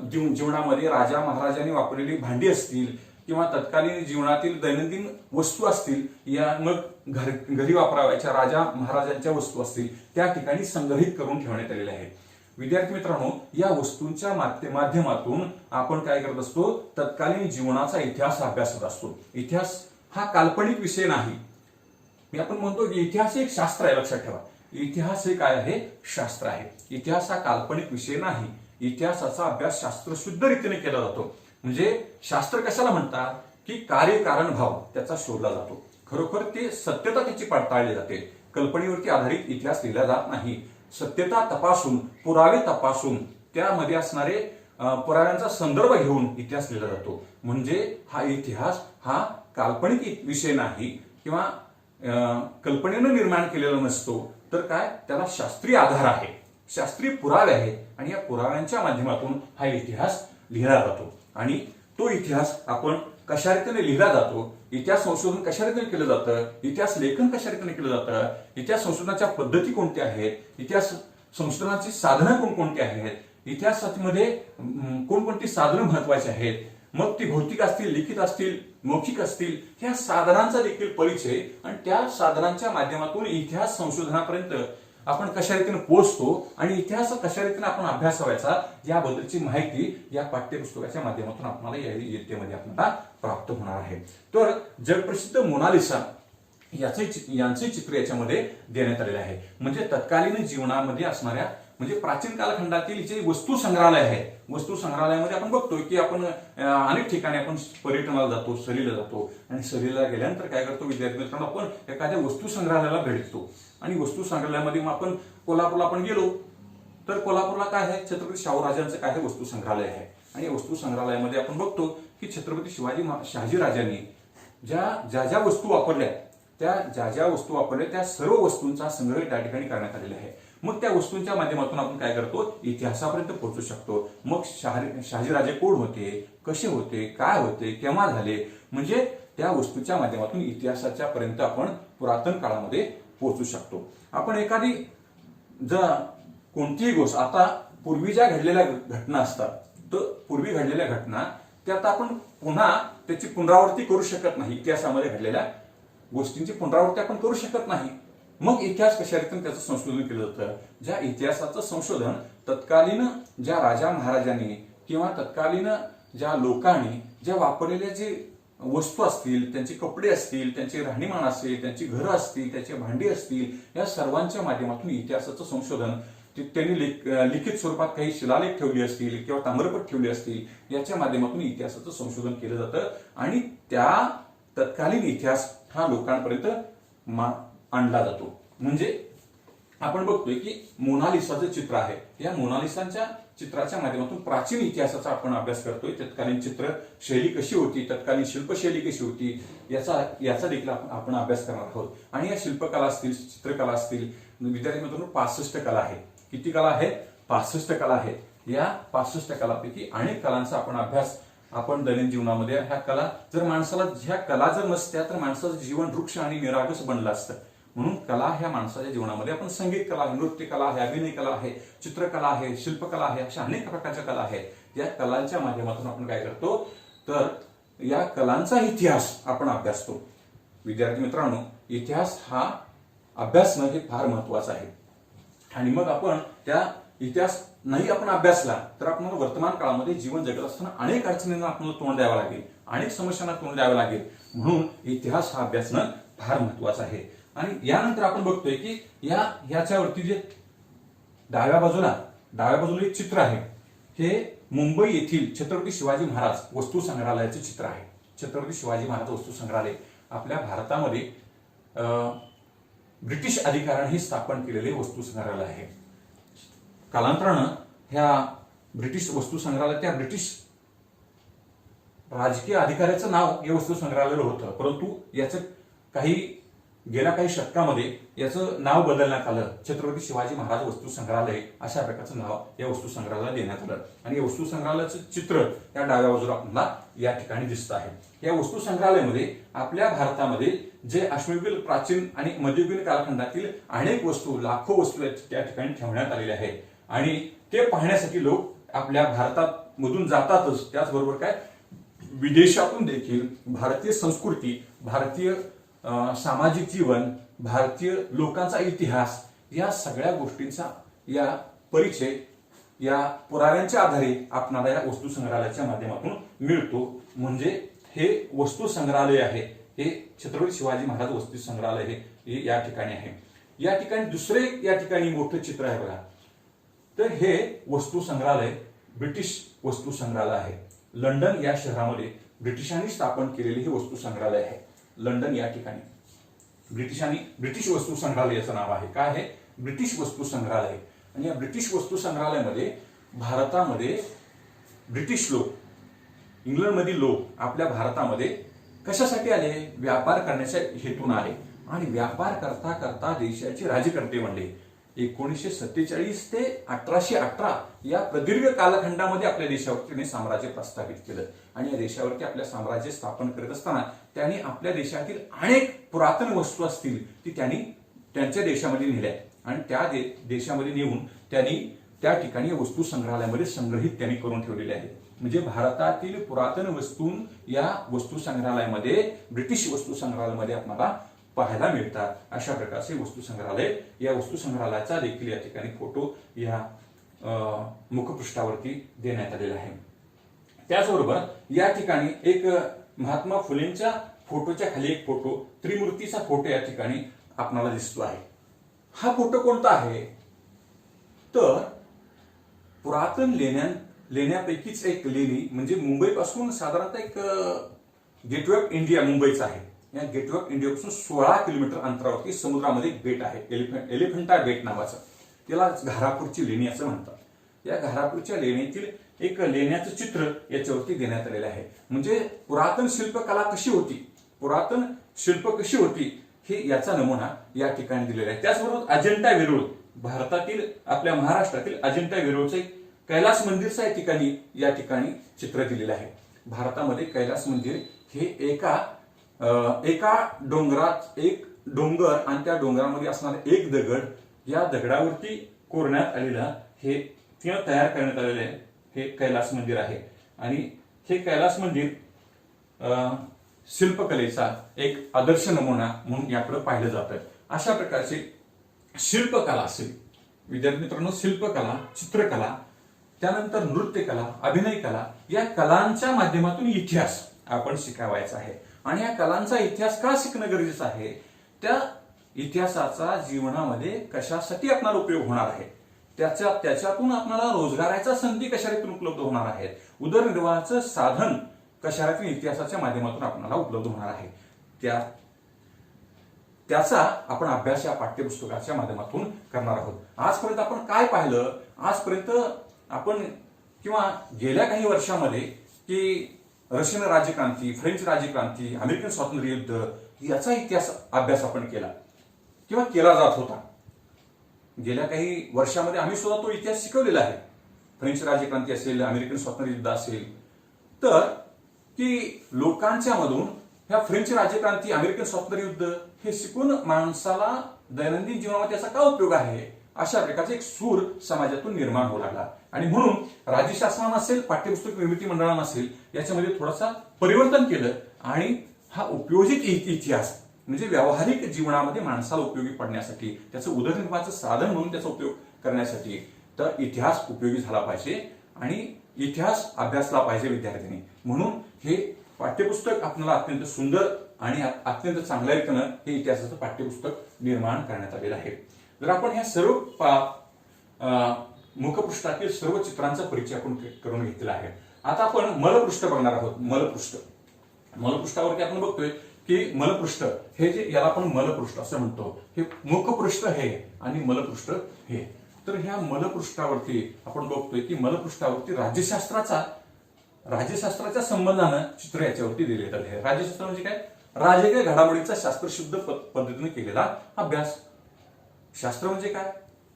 जीवनामध्ये राजा महाराजांनी वापरलेली भांडी असतील किंवा तत्कालीन जीवनातील दैनंदिन वस्तू असतील, या मग घरी वापरावयाच्या राजा महाराजांच्या वस्तू असतील, त्या ठिकाणी संग्रहित करून ठेवण्यात आलेले आहेत. विद्यार्थी मित्रांनो, या वस्तूंच्या माध्यमातून आपण काय करत असतो, तत्कालीन जीवनाचा इतिहास अभ्यासत असतो. इतिहास हा काल्पनिक विषय नाही. मी आपण म्हणतो की इतिहास एक शास्त्र आहे, लक्षात ठेवा. इतिहास हे काय आहे, शास्त्र आहे. इतिहास हा काल्पनिक विषय नाही. इतिहासाचा अभ्यास शास्त्रशुद्ध रीतीने केला जातो. म्हणजे शास्त्र कशाला म्हणतात की कार्यकारण भाव त्याचा शोधला जातो. खरोखर ते सत्यता त्याची पडताळली जाते. कल्पनेवरती आधारित इतिहास लिहिला जात नाही. सत्यता तपासून, पुरावे तपासून, त्यामध्ये असणारे पुराव्यांचा संदर्भ घेऊन इतिहास लिहिला जातो. म्हणजे हा इतिहास हा काल्पनिक विषय नाही किंवा कल्पनेनं निर्माण केलेला नसतो, तर काय त्याला शास्त्रीय आधार आहे, शास्त्रीय पुरावे आहेत आणि या पुराव्यांच्या माध्यमातून हा इतिहास लिहिला जातो. आणि तो इतिहास आपण कशा रीतीने लिहिला जातो, इतिहास संशोधन कशा रीतीने केलं जातं, इतिहास लेखन कशा रीतीने केलं जातं, इतिहास संशोधनाच्या पद्धती कोणत्या आहेत, इतिहास संशोधनाची साधनं कोणकोणती आहेत, इतिहासामध्ये कोणकोणती साधनं महत्वाची आहेत, मग ती भौतिक असतील, लिखित असतील, मौखिक असतील, ह्या साधनांचा देखील परिचय आणि त्या साधनांच्या माध्यमातून इतिहास संशोधनापर्यंत आपण कशा रीतीने पोहोचतो आणि इतिहास कशा रीतीने आपण अभ्यासावायचा याबद्दलची माहिती या पाठ्यपुस्तकाच्या माध्यमातून आपल्याला इयत्तेमध्ये आपल्याला प्राप्त होणार आहे. तर जगप्रसिद्ध मोनालिसा यांचे चित्र याच्यामध्ये देण्यात आलेले आहे. म्हणजे तत्कालीन जीवनामध्ये असणाऱ्या, म्हणजे प्राचीन कालखंडातील जे वस्तू संग्रहालय आहे, वस्तू संग्रहालयामध्ये आपण बघतोय की आपण अनेक ठिकाणी आपण पर्यटनाला जातो, सहलीला जातो आणि सहलीला गेल्यानंतर काय करतो विद्यार्थी मित्रांनो, आपण एखाद्या वस्तू संग्रहालयाला भेट देतो आणि वस्तू संग्रहालयामध्ये मग आपण कोल्हापूरला आपण गेलो तर कोल्हापूरला काय आहे, छत्रपती शाहूराजांचं काय आहे वस्तू संग्रहालय आहे आणि या वस्तू संग्रहालयामध्ये आपण बघतो की छत्रपती शहाजीराजांनी ज्या वस्तू वापरल्या, ज्या वस्तू वापरल्या त्या सर्व वस्तूंचा संग्रह त्या ठिकाणी करण्यात आलेला आहे. मग त्या वस्तूंच्या माध्यमातून आपण काय करतो, इतिहासापर्यंत पोहोचू शकतो. मग शहाजीराजे कोण होते, कसे होते, काय होते, केव्हा झाले, म्हणजे त्या वस्तूच्या माध्यमातून इतिहासाच्या पर्यंत आपण पुरातन काळामध्ये पोहोचू शकतो. आपण एखादी जर कोणतीही गोष्ट आता पूर्वी ज्या घडलेल्या घटना असतात, तर पूर्वी घडलेल्या घटना त्यात आपण पुन्हा त्याची पुनरावृत्ती करू शकत नाही. इतिहासामध्ये घडलेल्या गोष्टींची पुनरावृत्ती आपण करू शकत नाही. मग इतिहास कशा रीतीने त्याचं संशोधन केलं जातं? ज्या इतिहासाचं संशोधन तत्कालीन ज्या राजा महाराजांनी किंवा तत्कालीन ज्या लोकांनी ज्या वापरलेल्या जे वस्तू असतील, त्यांचे कपडे असतील, त्यांचे राहणीमान असेल, त्यांची घरं असतील, त्यांची भांडी असतील, या सर्वांच्या माध्यमातून इतिहासाचं संशोधन त्यांनी लिखित स्वरूपात काही शिलालेख ठेवले असतील किंवा ताम्रपट ठेवले असतील, याच्या माध्यमातून इतिहासाचं संशोधन केलं जातं आणि त्या तत्कालीन इतिहास हा लोकांपर्यंत आणला जातो. म्हणजे आपण बघतोय की मोनालिसाचं चित्र आहे. या मोनालिसाच्या चित्राच्या माध्यमातून प्राचीन इतिहासाचा आपण अभ्यास करतोय. तत्कालीन चित्र शैली कशी होती, तत्कालीन शिल्पशैली कशी होती, याचा देखील आपण अभ्यास करणार आहोत. आणि या शिल्पकला असतील, चित्रकला असतील, विद्यार्थी मित्रांनो 65 कला आहेत. किती कला आहेत? 65 कला आहेत. या 65 कलापैकी अनेक कलांचा आपण अभ्यास आपण दैनंदिन जीवनामध्ये, ह्या कला जर माणसाला, ह्या कला जर नसत्या तर माणसाचं जीवन वृक्ष आणि निरागस बनलं असतं. म्हणून कला ह्या माणसाच्या जीवनामध्ये आपण संगीत कला आहे, नृत्य कला आहे, अभिनय कला आहे, चित्रकला आहे, शिल्पकला आहे, अशा अनेक प्रकारच्या कला आहेत. या कलांच्या माध्यमातून आपण काय करतो तर या कलांचा इतिहास आपण अभ्यासतो. विद्यार्थी मित्रांनो, इतिहास हा अभ्यासणं हे फार महत्वाचं आहे. आणि मग आपण त्या इतिहास नाही आपण अभ्यासला तर आपल्याला वर्तमान काळामध्ये जीवन जगत असताना अनेक अडचणींना आपल्याला तोंड द्यावं लागेल, अनेक समस्यांना तोंड द्यावं लागेल. म्हणून इतिहास हा अभ्यासणं फार महत्वाचं आहे. आणि यानंतर आपण बघतोय की ह्याच्यावरती जे डाव्या बाजूला एक चित्र आहे, हे मुंबई येथील छत्रपती शिवाजी महाराज वस्तू संग्रहालयाचे चित्र आहे. छत्रपती शिवाजी महाराज वस्तू संग्रहालय आपल्या भारतामध्ये ब्रिटिश अधिकाऱ्यांनी स्थापन केलेले वस्तू संग्रहालय आहे. कालांतरानं ह्या ब्रिटिश वस्तू संग्रहालय त्या ब्रिटिश राजकीय अधिकाऱ्याचं नाव या वस्तू संग्रहालयाला होतं, परंतु याचं गेल्या काही शतकामध्ये याचं नाव बदलण्यात आलं. छत्रपती शिवाजी महाराज वस्तू संग्रहालय अशा प्रकारचं नाव या वस्तू संग्रहालयाला देण्यात आलं. आणि या वस्तू संग्रहालयाचं चित्र या डाव्या बाजूला आपल्याला या ठिकाणी दिसत आहे. या वस्तू संग्रहालयामध्ये आपल्या भारतामध्ये जे अश्मयुगीन, प्राचीन आणि मध्ययुगीन कालखंडातील अनेक वस्तू, लाखो वस्तू त्या ठिकाणी ठेवण्यात आलेल्या आहेत. आणि ते पाहण्यासाठी लोक आपल्या भारतात मधून जातातच, त्याचबरोबर काय विदेशातून देखील भारतीय संस्कृती, भारतीय सामाजिक जीवन, भारतीय लोकांचा इतिहास, या सगळ्या गोष्टींचा या परिचय या पुराव्यांच्या आधारे आपणाला या वस्तू संग्रहालयाच्या माध्यमातून मिळतो. म्हणजे हे वस्तू संग्रहालय आहे, हे छत्रपती शिवाजी महाराज वस्तू संग्रहालय हे या ठिकाणी आहे. या ठिकाणी दुसरे या ठिकाणी मोठं चित्र आहे बघा, तर हे वस्तू संग्रहालय ब्रिटिश वस्तू संग्रहालय आहे. लंडन या शहरामध्ये ब्रिटिशांनी स्थापन केलेले हे वस्तू संग्रहालय आहे. लंडन या ठिकाणी ब्रिटिश वस्तू संग्रहालयाचं नाव आहे. काय आहे? ब्रिटिश वस्तू संग्रहालय. आणि या ब्रिटिश वस्तू संग्रहालयामध्ये भारतामध्ये ब्रिटिश लोक, इंग्लंडमधील लोक आपल्या भारतामध्ये कशासाठी आले? व्यापार करण्याच्या हेतून आले. आणि व्यापार करता करता देशाचे राज्यकर्ते बनले. 1947 ते 1818 या प्रदीर्घ कालखंडामध्ये आपल्या देशावरती त्यांनी साम्राज्य प्रस्थापित केलं. आणि या देशावरती आपल्या साम्राज्य स्थापन करत असताना त्यांनी आपल्या देशातील अनेक पुरातन वस्तू असतील ती त्यांनी त्यांच्या देशामध्ये नेल्या आणि त्या देशामध्ये नेऊन त्यांनी त्या ठिकाणी वस्तू संग्रहालयामध्ये संग्रहित त्यांनी करून ठेवलेले आहेत. म्हणजे भारतातील पुरातन वस्तू या वस्तू संग्रहालयामध्ये, ब्रिटिश वस्तू संग्रहालयामध्ये आपल्याला पाहायला मिळतात. अशा प्रकारचे वस्तू संग्रहालय, या वस्तू संग्रहालयाचा देखील या ठिकाणी फोटो या मुखपृष्ठावरती देण्यात आलेला आहे. त्याचबरोबर या ठिकाणी एक महात्मा फुलेंच्या फोटोच्या खाली एक फोटो, त्रिमूर्तीचा फोटो या ठिकाणी आपल्याला दिसतो आहे. हा फोटो कोणता आहे? तर पुरातन लेण्यांपैकीच एक लेणी, म्हणजे मुंबईपासून साधारणतः एक गेटवे ऑफ इंडिया मुंबईचा आहे. या गेटवे ऑफ इंडियापासून 16 किलोमीटर अंतरावरती समुद्रामध्ये एक बेट आहे, एलिफंटा बेट नावाचं. त्याला घारापूरची लेणी असं म्हणतात. या घारापूरच्या लेणीतील एक लेण्याचं चित्र याच्यावरती देण्यात आलेलं आहे. म्हणजे पुरातन शिल्पकला कशी होती, पुरातन शिल्प कशी होती, हे याचा नमुना या ठिकाणी दिलेला आहे. त्याचबरोबर अजिंठा वेरूळ, भारतातील आपल्या महाराष्ट्रातील अजिंठा वेरूळचं एक कैलास मंदिरचं या ठिकाणी चित्र दिलेलं आहे. भारतामध्ये कैलास मंदिर हे एका डोंगरात एक डोंगर आणि त्या डोंगरामध्ये असणारा एक दगड, या दगडावरती कोरण्यात आलेला हे किंवा तयार करण्यात आलेले हे कैलास मंदिर आहे. आणि हे कैलास मंदिर शिल्पकलेचा एक आदर्श नमुना म्हणून याकडे पाहिलं जातं. अशा प्रकारचे शिल्पकला असेल विद्यार्थी मित्रांनो, शिल्पकला, चित्रकला, त्यानंतर नृत्यकला, अभिनय कला, या कलांच्या माध्यमातून इतिहास आपण शिकावायचा आहे. आणि या कलांचा इतिहास का शिकणं गरजेचं आहे, त्या इतिहासाचा जीवनामध्ये कशासाठी आपल्याला उपयोग होणार आहे, त्याच्यातून आपल्याला रोजगाराच्या संधी कशा रीतीने उपलब्ध होणार आहेत, उदरनिर्वाहाचं साधन कशा रीतीने इतिहासाच्या माध्यमातून आपल्याला उपलब्ध होणार आहे, त्याचा आपण अभ्यास या पाठ्यपुस्तकाच्या माध्यमातून करणार आहोत. आजपर्यंत आपण काय पाहिलं, आजपर्यंत आपण किंवा गेल्या काही वर्षामध्ये की रशियन राज्यक्रांती, फ्रेंच राज्यक्रांती, अमेरिकन स्वातंत्र्य युद्ध याचा इतिहास अभ्यास आपण केला किंवा केला जात होता. गेल्या काही वर्षामध्ये आम्ही सुद्धा तो इतिहास शिकवलेला आहे. फ्रेंच राज्यक्रांती असेल, अमेरिकन स्वातंत्र्य युद्ध असेल, तर की लोकांच्या मधून ह्या फ्रेंच राज्यक्रांती, अमेरिकन स्वातंत्र्य युद्ध हे शिकून माणसाला दैनंदिन जीवनामध्ये त्याचा काय उपयोग आहे, अशा प्रकारचा एक सूर समाजातून निर्माण होऊ लागला. आणि म्हणून राज्यशासनानं असेल, पाठ्यपुस्तक निर्मिती मंडळानं असेल, याच्यामध्ये थोडासा परिवर्तन केलं आणि हा उपयोजित इतिहास म्हणजे व्यावहारिक जीवनामध्ये माणसाला उपयोगी पडण्यासाठी, त्याचं उदरनिर्वाहाचं साधन म्हणून त्याचा उपयोग करण्यासाठी तर इतिहास उपयोगी झाला पाहिजे आणि इतिहास अभ्यासला पाहिजे विद्यार्थ्यांनी. म्हणून हे पाठ्यपुस्तक आपल्याला अत्यंत सुंदर आणि अत्यंत चांगल्या रीतीनं हे इतिहासाचं पाठ्यपुस्तक निर्माण करण्यात आलेलं आहे. जर आपण ह्या सर्व मुखपृष्ठातील सर्व चित्रांचा परिचय आपण करून घेतलेला आहे. आता आपण मलपृष्ठ बघणार आहोत. मलपृष्ठावरती आपण बघतोय की मलपृष्ठ हे जे याला आपण मलपृष्ठ असं म्हणतो, हे मुखपृष्ठ हे आणि मलपृष्ठ हे. तर ह्या मलपृष्ठावरती आपण बघतोय की मलपृष्ठावरती राज्यशास्त्राच्या संबंधानं चित्र याच्यावरती दिलेलं आहे. राज्यशास्त्र म्हणजे काय, राजकीय घडामोडींचा शास्त्रशुद्ध पद्धतीने केलेला अभ्यास. शास्त्र म्हणजे काय,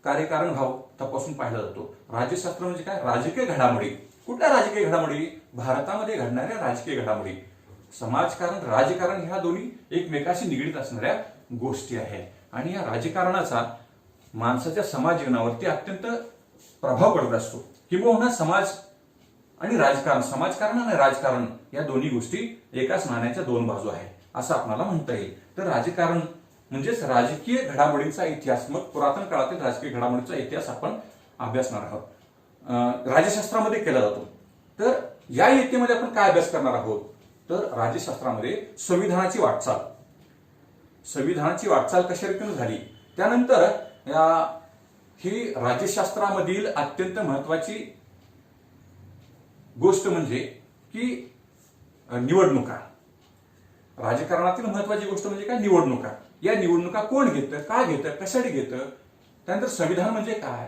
कार्यकारण भाव तपासून पाहिला जातो. राज्यशास्त्र म्हणजे काय, राजकीय घडामोडी. कुठल्या राजकीय घडामोडी, भारतामध्ये घडणाऱ्या राजकीय घडामोडी. समाजकारण, राजकारण ह्या दोन्ही एकमेकाशी निगडीत असणाऱ्या गोष्टी आहेत. आणि या राजकारणाचा माणसाच्या समाज जीवनावरती अत्यंत प्रभाव पडत असतो. किंवा समाज आणि राजकारण, समाजकारण आणि राजकारण या दोन्ही गोष्टी एकाच नाण्याच्या दोन बाजू आहेत असं आपल्याला म्हणता येईल. तर राजकारण म्हणजेच राजकीय घडामोडींचा इतिहास, मग पुरातन काळातील राजकीय घडामोडींचा इतिहास आपण अभ्यासणार आहोत. राज्यशास्त्रामध्ये केला जातो. तर या इयत्तेमध्ये आपण काय अभ्यास करणार आहोत, तर राज्यशास्त्रामध्ये संविधानाची वाटचाल कशा रीतीने झाली, त्यानंतर ही राज्यशास्त्रामधील अत्यंत महत्वाची गोष्ट म्हणजे की निवडणुका. राजकारणातील महत्वाची गोष्ट म्हणजे काय, निवडणुका. या निवडणुका कोण घेतं, का घेतं, कशासाठी घेतं, त्यानंतर संविधान म्हणजे काय,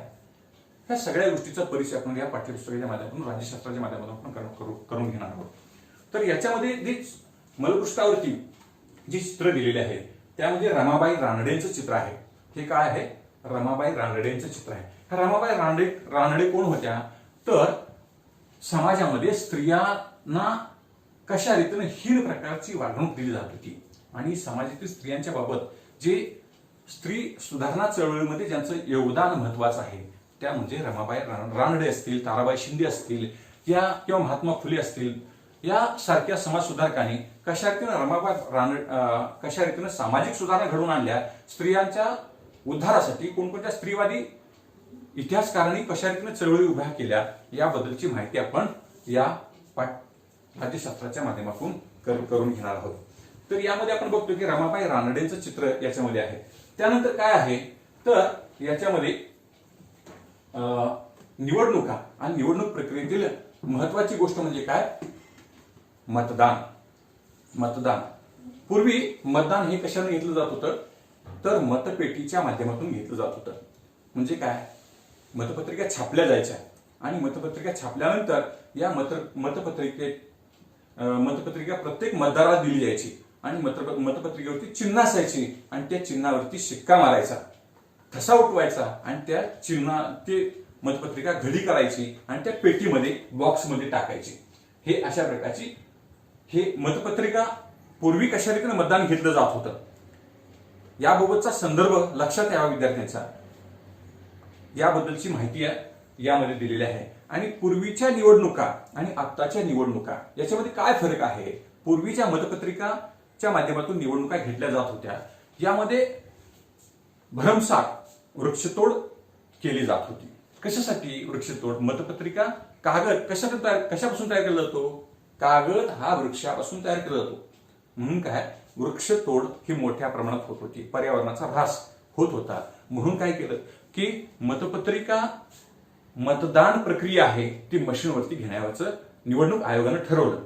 ह्या सगळ्या गोष्टीचा परिचय आपण या पाठ्यपुस्तकाच्या माध्यमातून, राज्यशास्त्राच्या माध्यमातून आपण करून घेणार आहोत. तर याच्यामध्ये जे मलपृष्ठावरती जी चित्र दिलेली आहेत त्यामध्ये रमाबाई रानडेंचं चित्र आहे. हे काय आहे, रमाबाई रानडेंचं चित्र आहे. ह्या रमाबाई रानडे कोण होत्या, तर समाजामध्ये स्त्रियांना कशा रीतीने हीन प्रकारची वागणूक दिली जात होती आणि समाजातील स्त्रियांच्या बाबत जे स्त्री सुधारणा चळवळीमध्ये ज्यांचं योगदान महत्वाचं आहे त्या म्हणजे रमाबाई रानडे असतील, ताराबाई शिंदे असतील, या किंवा महात्मा फुले असतील, या सारख्या समाज सुधारकांनी कशा रीतीने सामाजिक सुधारणा घडवून आणल्या, स्त्रियांच्या उद्धारासाठी कोणकोणत्या स्त्रीवादी इतिहासकारांनी कशा रीतीने चळवळी उभ्या केल्या याबद्दलची माहिती आपण या राज्यशास्त्राच्या माध्यमातून करून घेणार आहोत. तर यामध्ये आपण बघतो की रमाबाई रानडेंचं चित्र याच्यामध्ये आहे. त्यानंतर काय आहे, तर याच्यामध्ये निवडणुका आणि निवडणूक प्रक्रियेतील महत्वाची गोष्ट म्हणजे काय, मतदान. पूर्वी मतदान हे कशाने घेतलं जात होतं, तर मतपेटीच्या माध्यमातून घेतलं जात होतं. म्हणजे काय, मतपत्रिका छापल्या जायच्या आणि मतपत्रिका छापल्यानंतर या मतपत्रिका प्रत्येक मतदाराला दिली जायची आणि मतपत्रिकेवरती चिन्ह असायची आणि त्या चिन्हावरती शिक्का मारायचा, ठसा उठवायचा आणि त्या ते मतपत्रिका घडी करायची आणि त्या पेटीमध्ये, बॉक्समध्ये टाकायची. हे अशा प्रकारची हे मतपत्रिका पूर्वी कशा रीतीने मतदान घेतलं जात होतं याबाबतचा संदर्भ लक्षात यावा विद्यार्थ्यांचा, याबद्दलची माहिती यामध्ये दिलेली आहे. आणि पूर्वीच्या निवडणुका आणि आत्ताच्या निवडणुका याच्यामध्ये काय फरक आहे. पूर्वीच्या मतपत्रिकाच्या माध्यमातून निवडणुका घेतल्या जात होत्या, यामध्ये भरमसाठ वृक्षतोड केली जात होती. कशासाठी वृक्षतोड? मतपत्रिका कागद कशापासून तयार केला जातो? कागद हा वृक्षापासून तयार केला जातो. म्हणून काय, वृक्षतोड ही मोठ्या प्रमाणात होत होती, पर्यावरणाचा ऱ्हास होत होता. म्हणून काय केलं की मतपत्रिका मतदान प्रक्रिया आहे ती मशीनवरती घेण्याचं निवडणूक आयोगानं ठरवलं.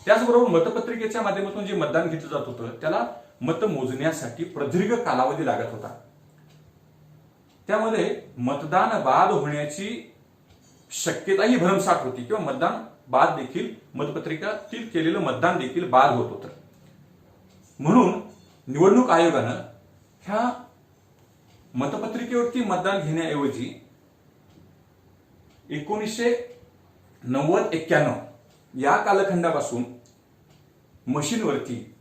त्याचबरोबर मतपत्रिकेच्या माध्यमातून जे मतदान घेतलं जात होतं त्याला मत मोजण्यासाठी प्रदीर्घ कालावधी लागत होता. त्यामध्ये मतदान बाद होण्याची शक्यताही भरमसाठ होती किंवा मतदान बाद देखील, मतपत्रिकातील केलेलं मतदान देखील बाद होत होतं. म्हणून निवडणूक आयोगानं ह्या मतपत्रिकेवरती मतदान घेण्याऐवजी 1990-91 या कालखंडापासून मशीनवरती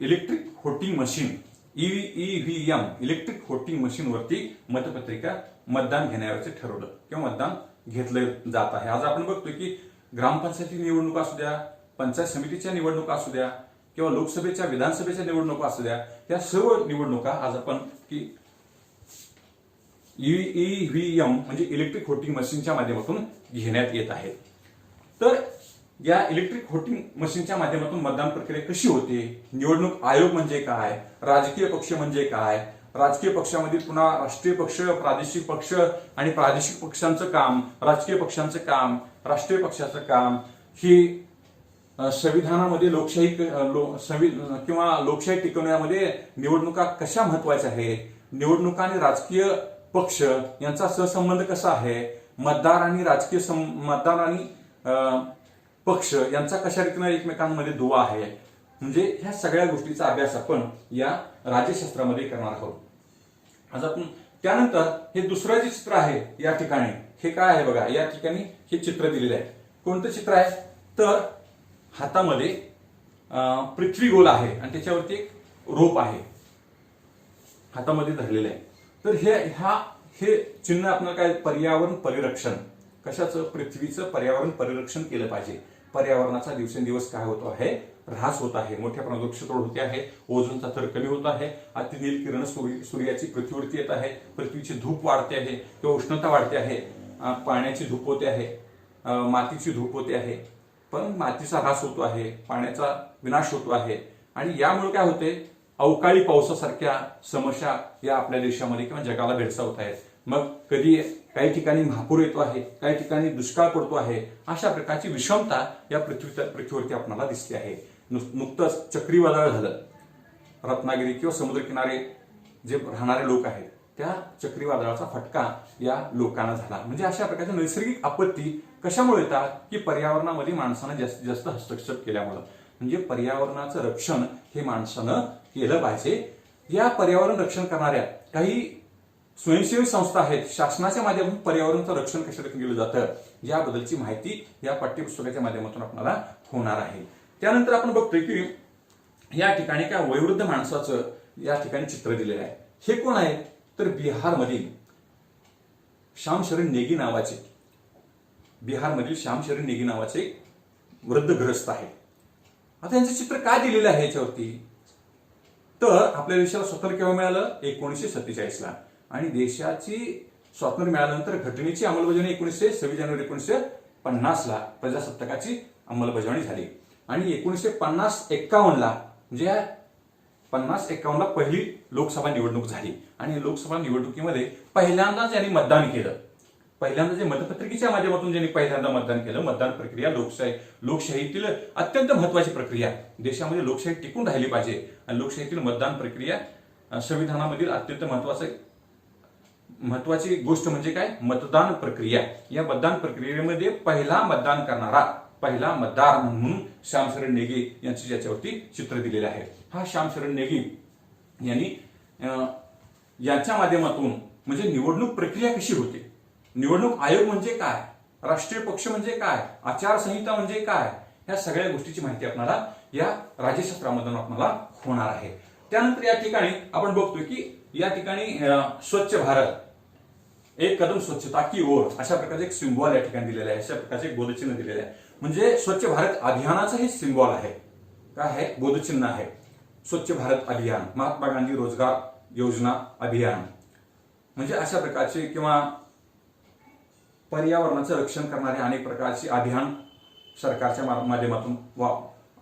electric voting machine EVM electric voting मशीनवरती मतपत्रिका मतदान घेण्यावरचे ठरवलं किंवा मतदान घेतलं जात आहे. आज आपण बघतोय की ग्रामपंचायती निवडणुका असू द्या, पंचायत समितीच्या निवडणुका असू द्या किंवा लोकसभेच्या विधानसभेच्या निवडणुका असू द्या, या सर्व निवडणुका आज आपण की EVM म्हणजे इलेक्ट्रिक व्होटिंग मशीनच्या माध्यमातून घेण्यात येत आहेत. तर या इलेक्ट्रिक व्होटिंग मशीनच्या माध्यमातून मतदान प्रक्रिया कशी होते, निवडणूक आयोग म्हणजे काय, राजकीय पक्ष म्हणजे काय, राजकीय पक्षामध्ये पुन्हा राष्ट्रीय पक्ष, प्रादेशिक पक्ष आणि प्रादेशिक पक्षांचं काम, राजकीय पक्षांचं काम, राष्ट्रीय पक्षाचं काम, ही संविधानामध्ये लोकशाही किंवा लोकशाही टिकवण्यामध्ये निवडणुका कशा महत्वाच्या आहे, निवडणुका आणि राजकीय पक्ष यांचा सहसंबंध कसा आहे, मतदार आणि पक्ष यांचा कशा रीतीनं एकमेकांमध्ये दुवा आहे, म्हणजे ह्या सगळ्या गोष्टीचा अभ्यास आपण या राज्यशास्त्रामध्ये करणार आहोत. आज आपण त्यानंतर हे दुसरं जे चित्र आहे या ठिकाणी, हे काय आहे बघा, या ठिकाणी हे चित्र दिलेलं आहे. कोणतं चित्र आहे तर हातामध्ये पृथ्वी गोल आहे आणि त्याच्यावरती एक रोप आहे हातामध्ये धरलेलं आहे. तर हे चिन्ह आपल्याला काय, पर्यावरण परिरक्षण, कशाचं, पृथ्वीचं पर्यावरण परिरक्षण केलं पाहिजे. पर्यावरणाचा दिवसेंदिवस काय होतो आहे, ऱ्हास होत आहे, मोठ्या प्रमाणात वृक्षतोड होते आहे, ओझोनचा थर कमी होत आहे, अतिनील किरण सूर्याची पृथ्वीवरती येत आहे, पृथ्वीची धूप वाढते आहे किंवा उष्णता वाढते आहे, पाण्याची धूप होते आहे, मातीची धूप होते आहे, पण मातीचा ऱ्हास होतो आहे, पाण्याचा विनाश होतो आहे. आणि यामुळे काय होते, अवकाळी पावसासारख्या समस्या या आपल्या देशामध्ये किंवा जगाला भेडसावत आहेत. मग कधी काही ठिकाणी महापूर येतो आहे, काही ठिकाणी दुष्काळ पडतो आहे. अशा प्रकारची विषमता या पृथ्वीवरती आपल्याला दिसते आहे. नुकतंच चक्रीवादळ झालं, रत्नागिरी किंवा समुद्रकिनारे जे राहणारे लोक आहेत त्या चक्रीवादळाचा फटका या लोकांना झाला. म्हणजे अशा प्रकारच्या नैसर्गिक आपत्ती कशामुळे येतात की पर्यावरणामध्ये माणसानं जास्तीत जास्त हस्तक्षेप केल्यामुळे. म्हणजे पर्यावरणाचं रक्षण हे माणसानं केलं पाहिजे. या पर्यावरण रक्षण करणाऱ्या काही स्वयंसेवी संस्था आहेत, शासनाच्या माध्यमातून पर्यावरणाचं रक्षण कशा रीतीने केलं जातं याबद्दलची माहिती या पाठ्यपुस्तकाच्या माध्यमातून आपल्याला होणार आहे. त्यानंतर आपण बघतोय की या ठिकाणी काय वयोवृद्ध माणसाचं या ठिकाणी चित्र दिलेलं आहे. हे कोण आहे तर बिहारमधील श्यामशरण नेगी नावाचे वृद्ध ग्रस्त आहे. आता यांचं चित्र काय दिलेलं आहे याच्यावरती तर आपल्या देशाला स्वातंत्र्य केव्हा मिळालं, 1947 ला. आणि देशाची स्वातंत्र्य मिळाल्यानंतर घटनेची अंमलबजावणी 26 जानेवारी 1950 ला प्रजासत्ताकाची अंमलबजावणी झाली. आणि 1950-51 ला म्हणजे 50-51 ला पहिली लोकसभा निवडणूक झाली. आणि लोकसभा निवडणुकीमध्ये पहिल्यांदाच यांनी मतदान केलं. पहिल्यांदा जे मतपत्रिकेच्या माध्यमातून ज्यांनी पहिल्यांदा मतदान केलं. मतदान प्रक्रिया लोकशाहीतील अत्यंत महत्वाची प्रक्रिया, देशामध्ये लोकशाही टिकून राहिली पाहिजे आणि लोकशाहीतील मतदान प्रक्रिया संविधानामधील अत्यंत महत्वाची गोष्ट म्हणजे काय, मतदान प्रक्रिया. या मतदान प्रक्रियेमध्ये पहिला मतदार म्हणून श्यामशरण नेगी यांची याच्यावरती चित्र दिलेलं आहे. हा श्यामशरण नेगी यांनी यांच्या माध्यमातून म्हणजे निवडणूक प्रक्रिया कशी होते, निवडणूक आयोग म्हणजे काय, राष्ट्रीय पक्ष म्हणजे काय, आचारसंहिता म्हणजे काय, या सगळ्या गोष्टीची माहिती आपल्याला या राज्यशास्त्रामधून आपल्याला होणार आहे. त्यानंतर या ठिकाणी आपण बघतोय की या ठिकाणी स्वच्छ भारत, एक कदम स्वच्छता की ओर, अशा प्रकारचे एक सिम्बॉल या ठिकाणी दिलेलं आहे, अशा प्रकारचे एक बोधचिन्ह दिलेलं आहे. म्हणजे स्वच्छ भारत अभियानाचं हे सिम्बॉल आहे. काय आहे? बोधचिन्ह आहे. स्वच्छ भारत अभियान, महात्मा गांधी रोजगार योजना अभियान, म्हणजे अशा प्रकारचे किंवा पर्यावरणाचं रक्षण करणारे अनेक प्रकारचे अभियान सरकारच्या माध्यमातून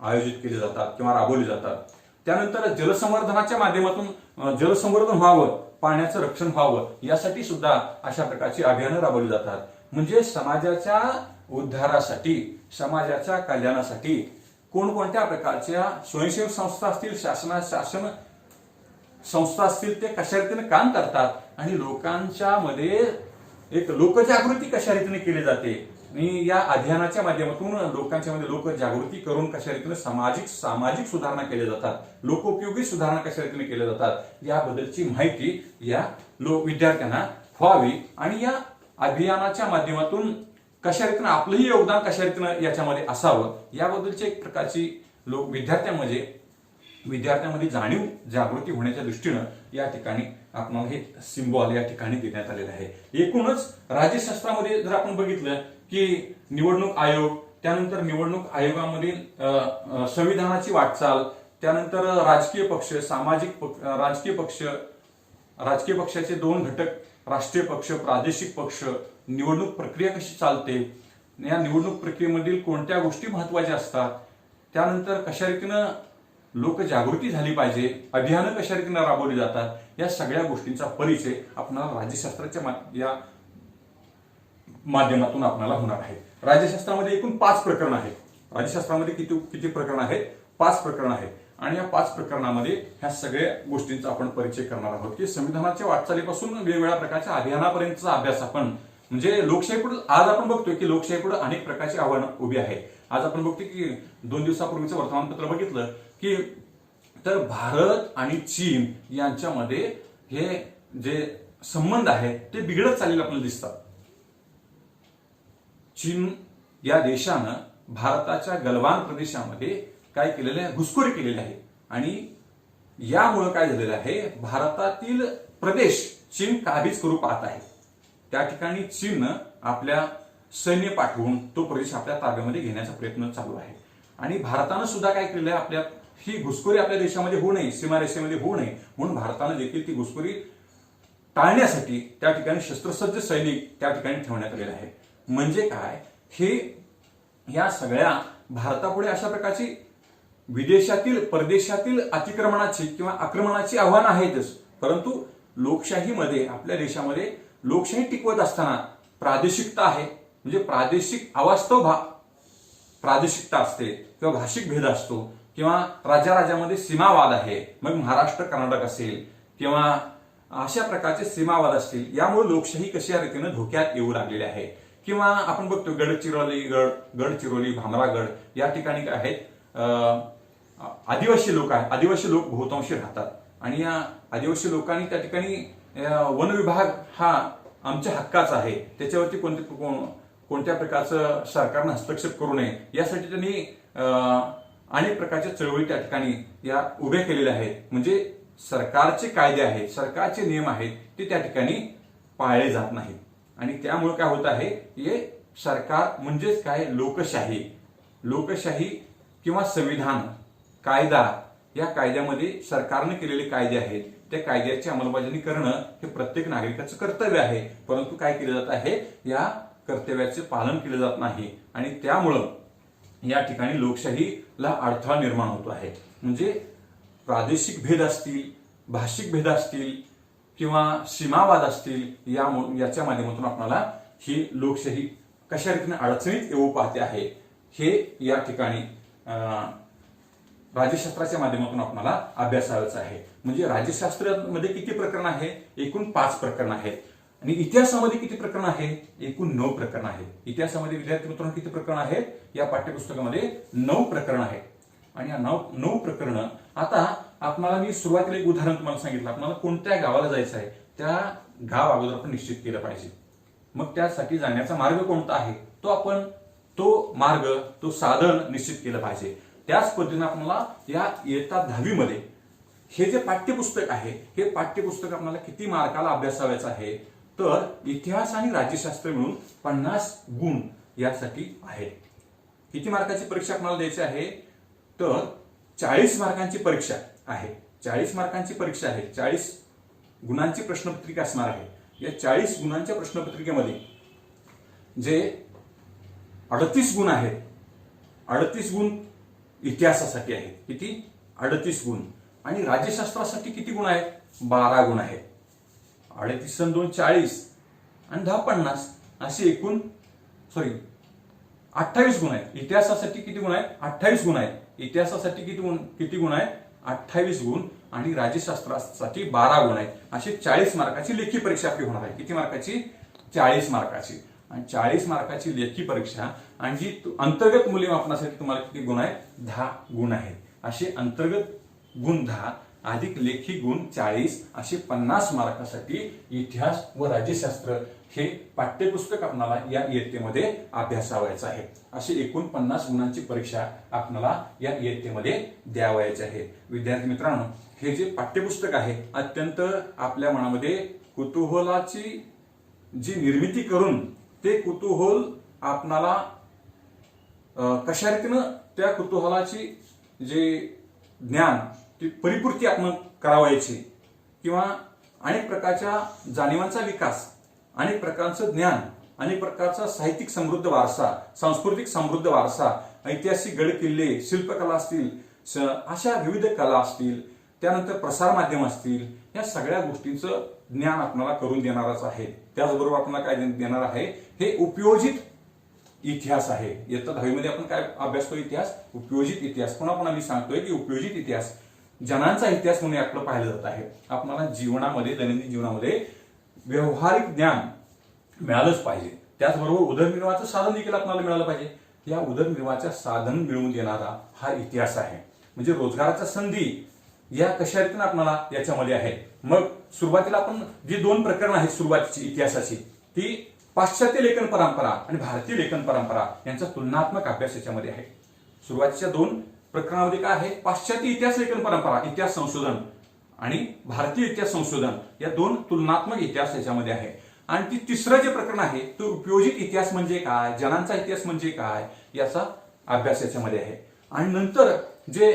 आयोजित केले जातात किंवा राबवले जातात. त्यानंतर जलसंवर्धनाच्या माध्यमातून जलसंवर्धन व्हावं, पाण्याचं रक्षण व्हावं, यासाठी सुद्धा अशा प्रकारची अभियानं राबवली जातात. म्हणजे समाजाच्या उद्धारासाठी, समाजाच्या कल्याणासाठी कोणकोणत्या प्रकारच्या स्वयंसेवी संस्था असतील, शासन संस्था असतील, ते कशा रीतीने काम करतात आणि लोकांच्या मध्ये एक लोकजागृती कशा रीतीने केली जाते आणि या अभियानाच्या माध्यमातून लोकांच्या मध्ये लोकजागृती करून कशा रीतीने सामाजिक सुधारणा केल्या जातात, लोकोपयोगी सुधारणा कशा रीतीने केल्या जातात, याबद्दलची माहिती या विद्यार्थ्यांना व्हावी आणि या अभियानाच्या माध्यमातून कशा रीतीने आपलंही योगदान कशा रीतीने याच्यामध्ये असावं, याबद्दलची एक प्रकारची विद्यार्थ्यांमध्ये जाणीव जागृती होण्याच्या दृष्टीनं या ठिकाणी आपल्याला हे सिम्बॉल या ठिकाणी देण्यात आलेलं आहे. एकूणच राज्यशास्त्रामध्ये जर आपण बघितलं की निवडणूक आयोग, त्यानंतर निवडणूक आयोगामधील संविधानाची वाटचाल, त्यानंतर राजकीय पक्ष, राजकीय पक्षाचे दोन घटक, राष्ट्रीय पक्ष, प्रादेशिक पक्ष, निवडणूक प्रक्रिया कशी चालते, या निवडणूक प्रक्रियेमधील कोणत्या गोष्टी महत्वाच्या असतात, त्यानंतर कशा रीतीनं लोकजागृती झाली पाहिजे, अभियानं कशा रीतीनं राबवली जातात, या सगळ्या गोष्टींचा परिचय आपल्याला राज्यशास्त्राच्या या माध्यमातून आपल्याला होणार आहे. राज्यशास्त्रामध्ये एकूण 5 प्रकरण आहेत. राज्यशास्त्रामध्ये किती प्रकरण आहेत? 5 प्रकरण आहेत. आणि या 5 प्रकरणामध्ये ह्या सगळ्या गोष्टींचा आपण परिचय करणार आहोत की संविधानाच्या वाटचालीपासून वेगवेगळ्या प्रकारच्या अभियानापर्यंतचा अभ्यास आपण, म्हणजे लोकशाहीपुढे आज आपण बघतोय की लोकशाहीपुढे अनेक प्रकारची आव्हानं उभी आहेत. आज आपण बघतोय की 2 दिवसापूर्वीचं वर्तमानपत्र बघितलं की तर भारत आणि चीन यांच्यामध्ये हे जे संबंध आहेत ते बिघडत चाललेले आपल्याला दिसतात. चीन या देशानं भारताच्या गलवान प्रदेशामध्ये काय केलेलं आहे? घुसखोरी केलेली आहे आणि यामुळे काय झालेलं आहे? भारतातील प्रदेश चीन काबीज करू पाहत आहे. त्या ठिकाणी चीननं आपल्या सैन्य पाठवून तो प्रदेश आपल्या ताब्यामध्ये घेण्याचा प्रयत्न चालू आहे आणि भारतानं सुद्धा काय केलेलं आहे? आपल्या ही घुसखोरी आपल्या देशामध्ये होऊ नये, सीमारेषेमध्ये होऊ नये म्हणून भारतानं देखील ती घुसखोरी टाळण्यासाठी त्या ठिकाणी शस्त्रसज्ज सैनिक त्या ठिकाणी ठेवण्यात आलेले आहे. म्हणजे काय? हे या सगळ्या भारतापुढे अशा प्रकारची विदेशातील परदेशातील अतिक्रमणाची किंवा आक्रमणाची आव्हानं आहेतच, परंतु लोकशाहीमध्ये आपल्या देशामध्ये लोकशाही टिकवत असताना प्रादेशिकता आहे, म्हणजे प्रादेशिक अवास्तव प्रादेशिकता असते किंवा भाषिक भेद असतो किंवा राज्यामध्ये सीमावाद आहे, मग महाराष्ट्र कर्नाटक असेल किंवा अशा प्रकारचे सीमावाद असतील, यामुळे लोकशाही कशा रीतीने धोक्यात येऊ लागलेली आहे. किंवा आपण बघतो गडचिरोली, भामरागड या ठिकाणी काय आहेत? आदिवासी लोक आहेत, आदिवासी लोक बहुतांशी राहतात आणि या आदिवासी लोकांनी त्या ठिकाणी वन विभाग हा आमच्या हक्काचा आहे, त्याच्यावरती कोणत्या प्रकारचं सरकारनं हस्तक्षेप करू नये यासाठी त्यांनी अनेक प्रकारच्या चळवळी त्या ठिकाणी या उभ्या केलेल्या आहेत. म्हणजे सरकारचे कायदे आहेत, सरकारचे नियम आहेत, ते त्या ठिकाणी पाळले जात नाहीत आणि त्यामुळे काय होत आहे? हे सरकार म्हणजेच काय? लोकशाही किंवा संविधान, कायदा, या कायद्यामध्ये सरकारने केलेले कायदे आहेत, त्या कायद्याची अंमलबजावणी करणं हे प्रत्येक नागरिकाचं कर्तव्य आहे, परंतु काय केलं जात आहे? या कर्तव्याचे पालन केले जात नाही आणि त्यामुळं या ठिकाणी लोकशाहीला अडथळा निर्माण होतो आहे. म्हणजे प्रादेशिक भेद असतील, भाषिक भेद असतील किंवा सीमावाद असतील, याच्या माध्यमातून आपल्याला ही लोकशाही कशा रीतीने अडचणीत येऊ पाहते आहे हे या ठिकाणी राज्यशास्त्राच्या माध्यमातून आपल्याला अभ्यासायचं आहे. म्हणजे राज्यशास्त्रामध्ये किती प्रकरण आहे? एकूण 5 प्रकरण आहेत. आणि इतिहासामध्ये किती प्रकरण आहे? एकूण 9 प्रकरण आहेत. इतिहासामध्ये विद्यार्थी मित्रांनो किती प्रकरण आहेत? या पाठ्यपुस्तकामध्ये 9 प्रकरण आहेत. आणि या 9 प्रकरण, आता आपल्याला मी सुरुवातीला एक उदाहरण तुम्हाला सांगितलं, आपल्याला कोणत्या गावाला जायचं आहे त्या गाव अगोदर आपण निश्चित केलं पाहिजे. मग त्यासाठी जाण्याचा मार्ग कोणता आहे तो साधन निश्चित केलं पाहिजे. त्याच पद्धतीने आपल्याला या इयत्ता 10वी मध्ये हे जे पाठ्यपुस्तक आहे हे पाठ्यपुस्तक आपल्याला किती मार्काला अभ्यासावायचं आहे, तर इतिहास आणि राज्यशास्त्र मिळून 50 गुण यासाठी आहेत. किती मार्काची परीक्षा आपल्याला द्यायची आहे, तर 40 मार्कांची परीक्षा आहे. 40 मार्कांची परीक्षा आहे. 40 गुणांची प्रश्नपत्रिका असणार आहे. या 40 गुणांच्या प्रश्नपत्रिकेमध्ये जे 38 गुण आहेत, 38 गुण इतिहासासाठी आहेत. किती? 38 गुण. आणि राज्यशास्त्रासाठी किती गुण आहेत? 12 गुण आहेत. 38 आणि 2 40 आणि 10 50 असे एकूण 28 गुण आहेत. इतिहासासाठी किती गुण आहेत? 28 गुण आहेत. इतिहासासाठी किती गुण आहेत? 28 गुण. आणि राज्यशास्त्रासाठी 12 गुण आहेत. अशी 40 मार्काची लेखी परीक्षा आपली होणार आहे. किती मार्काची? 40 मार्काची. आणि 40 मार्काची लेखी परीक्षा आणि जी अंतर्गत मूल्यमापनासाठी तुम्हाला किती गुण आहेत? 10 गुण आहेत. असे अंतर्गत गुण 10 अधिक लेखी गुण 40 असे 50 मार्कासाठी इतिहास व राज्यशास्त्र हे पाठ्यपुस्तक आपल्याला या इयत्तेमध्ये अभ्यासावायचं आहे. अशी एकूण 50 गुणांची परीक्षा आपल्याला या इयत्तेमध्ये द्यावायची आहे. विद्यार्थी मित्रांनो, हे जे पाठ्यपुस्तक आहे अत्यंत आपल्या मनामध्ये कुतूहलाची जी निर्मिती करून ते कुतूहल आपणाला कशा रीतीनं त्या कुतूहलाची जे ज्ञान ती परिपूर्ती आपण करावायची किंवा अनेक प्रकारच्या जाणीवांचा विकास, अनेक प्रकारचं ज्ञान, अनेक प्रकारचा साहित्यिक समृद्ध वारसा, सांस्कृतिक समृद्ध वारसा, ऐतिहासिक गड किल्ले, शिल्पकला असतील, अशा विविध कला असतील, त्यानंतर प्रसार माध्यम असतील, या सगळ्या गोष्टींचं ज्ञान आपल्याला करून देणारच आहे. त्याचबरोबर आपल्याला काय देणार आहे? हे उपयोजित इतिहास आहे. इयत्ता 10वी मध्ये आपण काय अभ्यासतो? इतिहास, उपयोजित इतिहास. पुन्हा मी सांगतोय की उपयोजित इतिहास जनांचा इतिहास म्हणून आपलं पाहिलं जात आहे. आपल्याला जीवनामध्ये, दैनंदिन जीवनामध्ये व्यवहारिक ज्ञान मिळालंच पाहिजे. त्याचबरोबर उदरनिर्वाहाचं साधन देखील आपल्याला मिळालं पाहिजे. या उदरनिर्वाहाचं साधन मिळवून देणारा हा इतिहास आहे. म्हणजे रोजगाराच्या संधी या कशा रीतीने आपल्याला याच्यामध्ये आहे. मग सुरुवातीला आपण जी 2 प्रकरण आहेत सुरुवातीची इतिहासाची, ती पाश्चात्य लेखन परंपरा आणि भारतीय लेखन परंपरा यांचा तुलनात्मक अभ्यास याच्यामध्ये आहे. सुरुवातीच्या 2 प्रकरणामध्ये काय आहे? पाश्चात्य इतिहास लेखन परंपरा, इतिहास संशोधन आणि भारतीय इतिहास संशोधन या 2 तुलनात्मक इतिहास याच्यामध्ये आहे. आणि तिसरं जे प्रकरण आहे तो उपयोजित इतिहास म्हणजे काय, जनांचा इतिहास म्हणजे काय याचा अभ्यास याच्यामध्ये आहे. आणि नंतर जे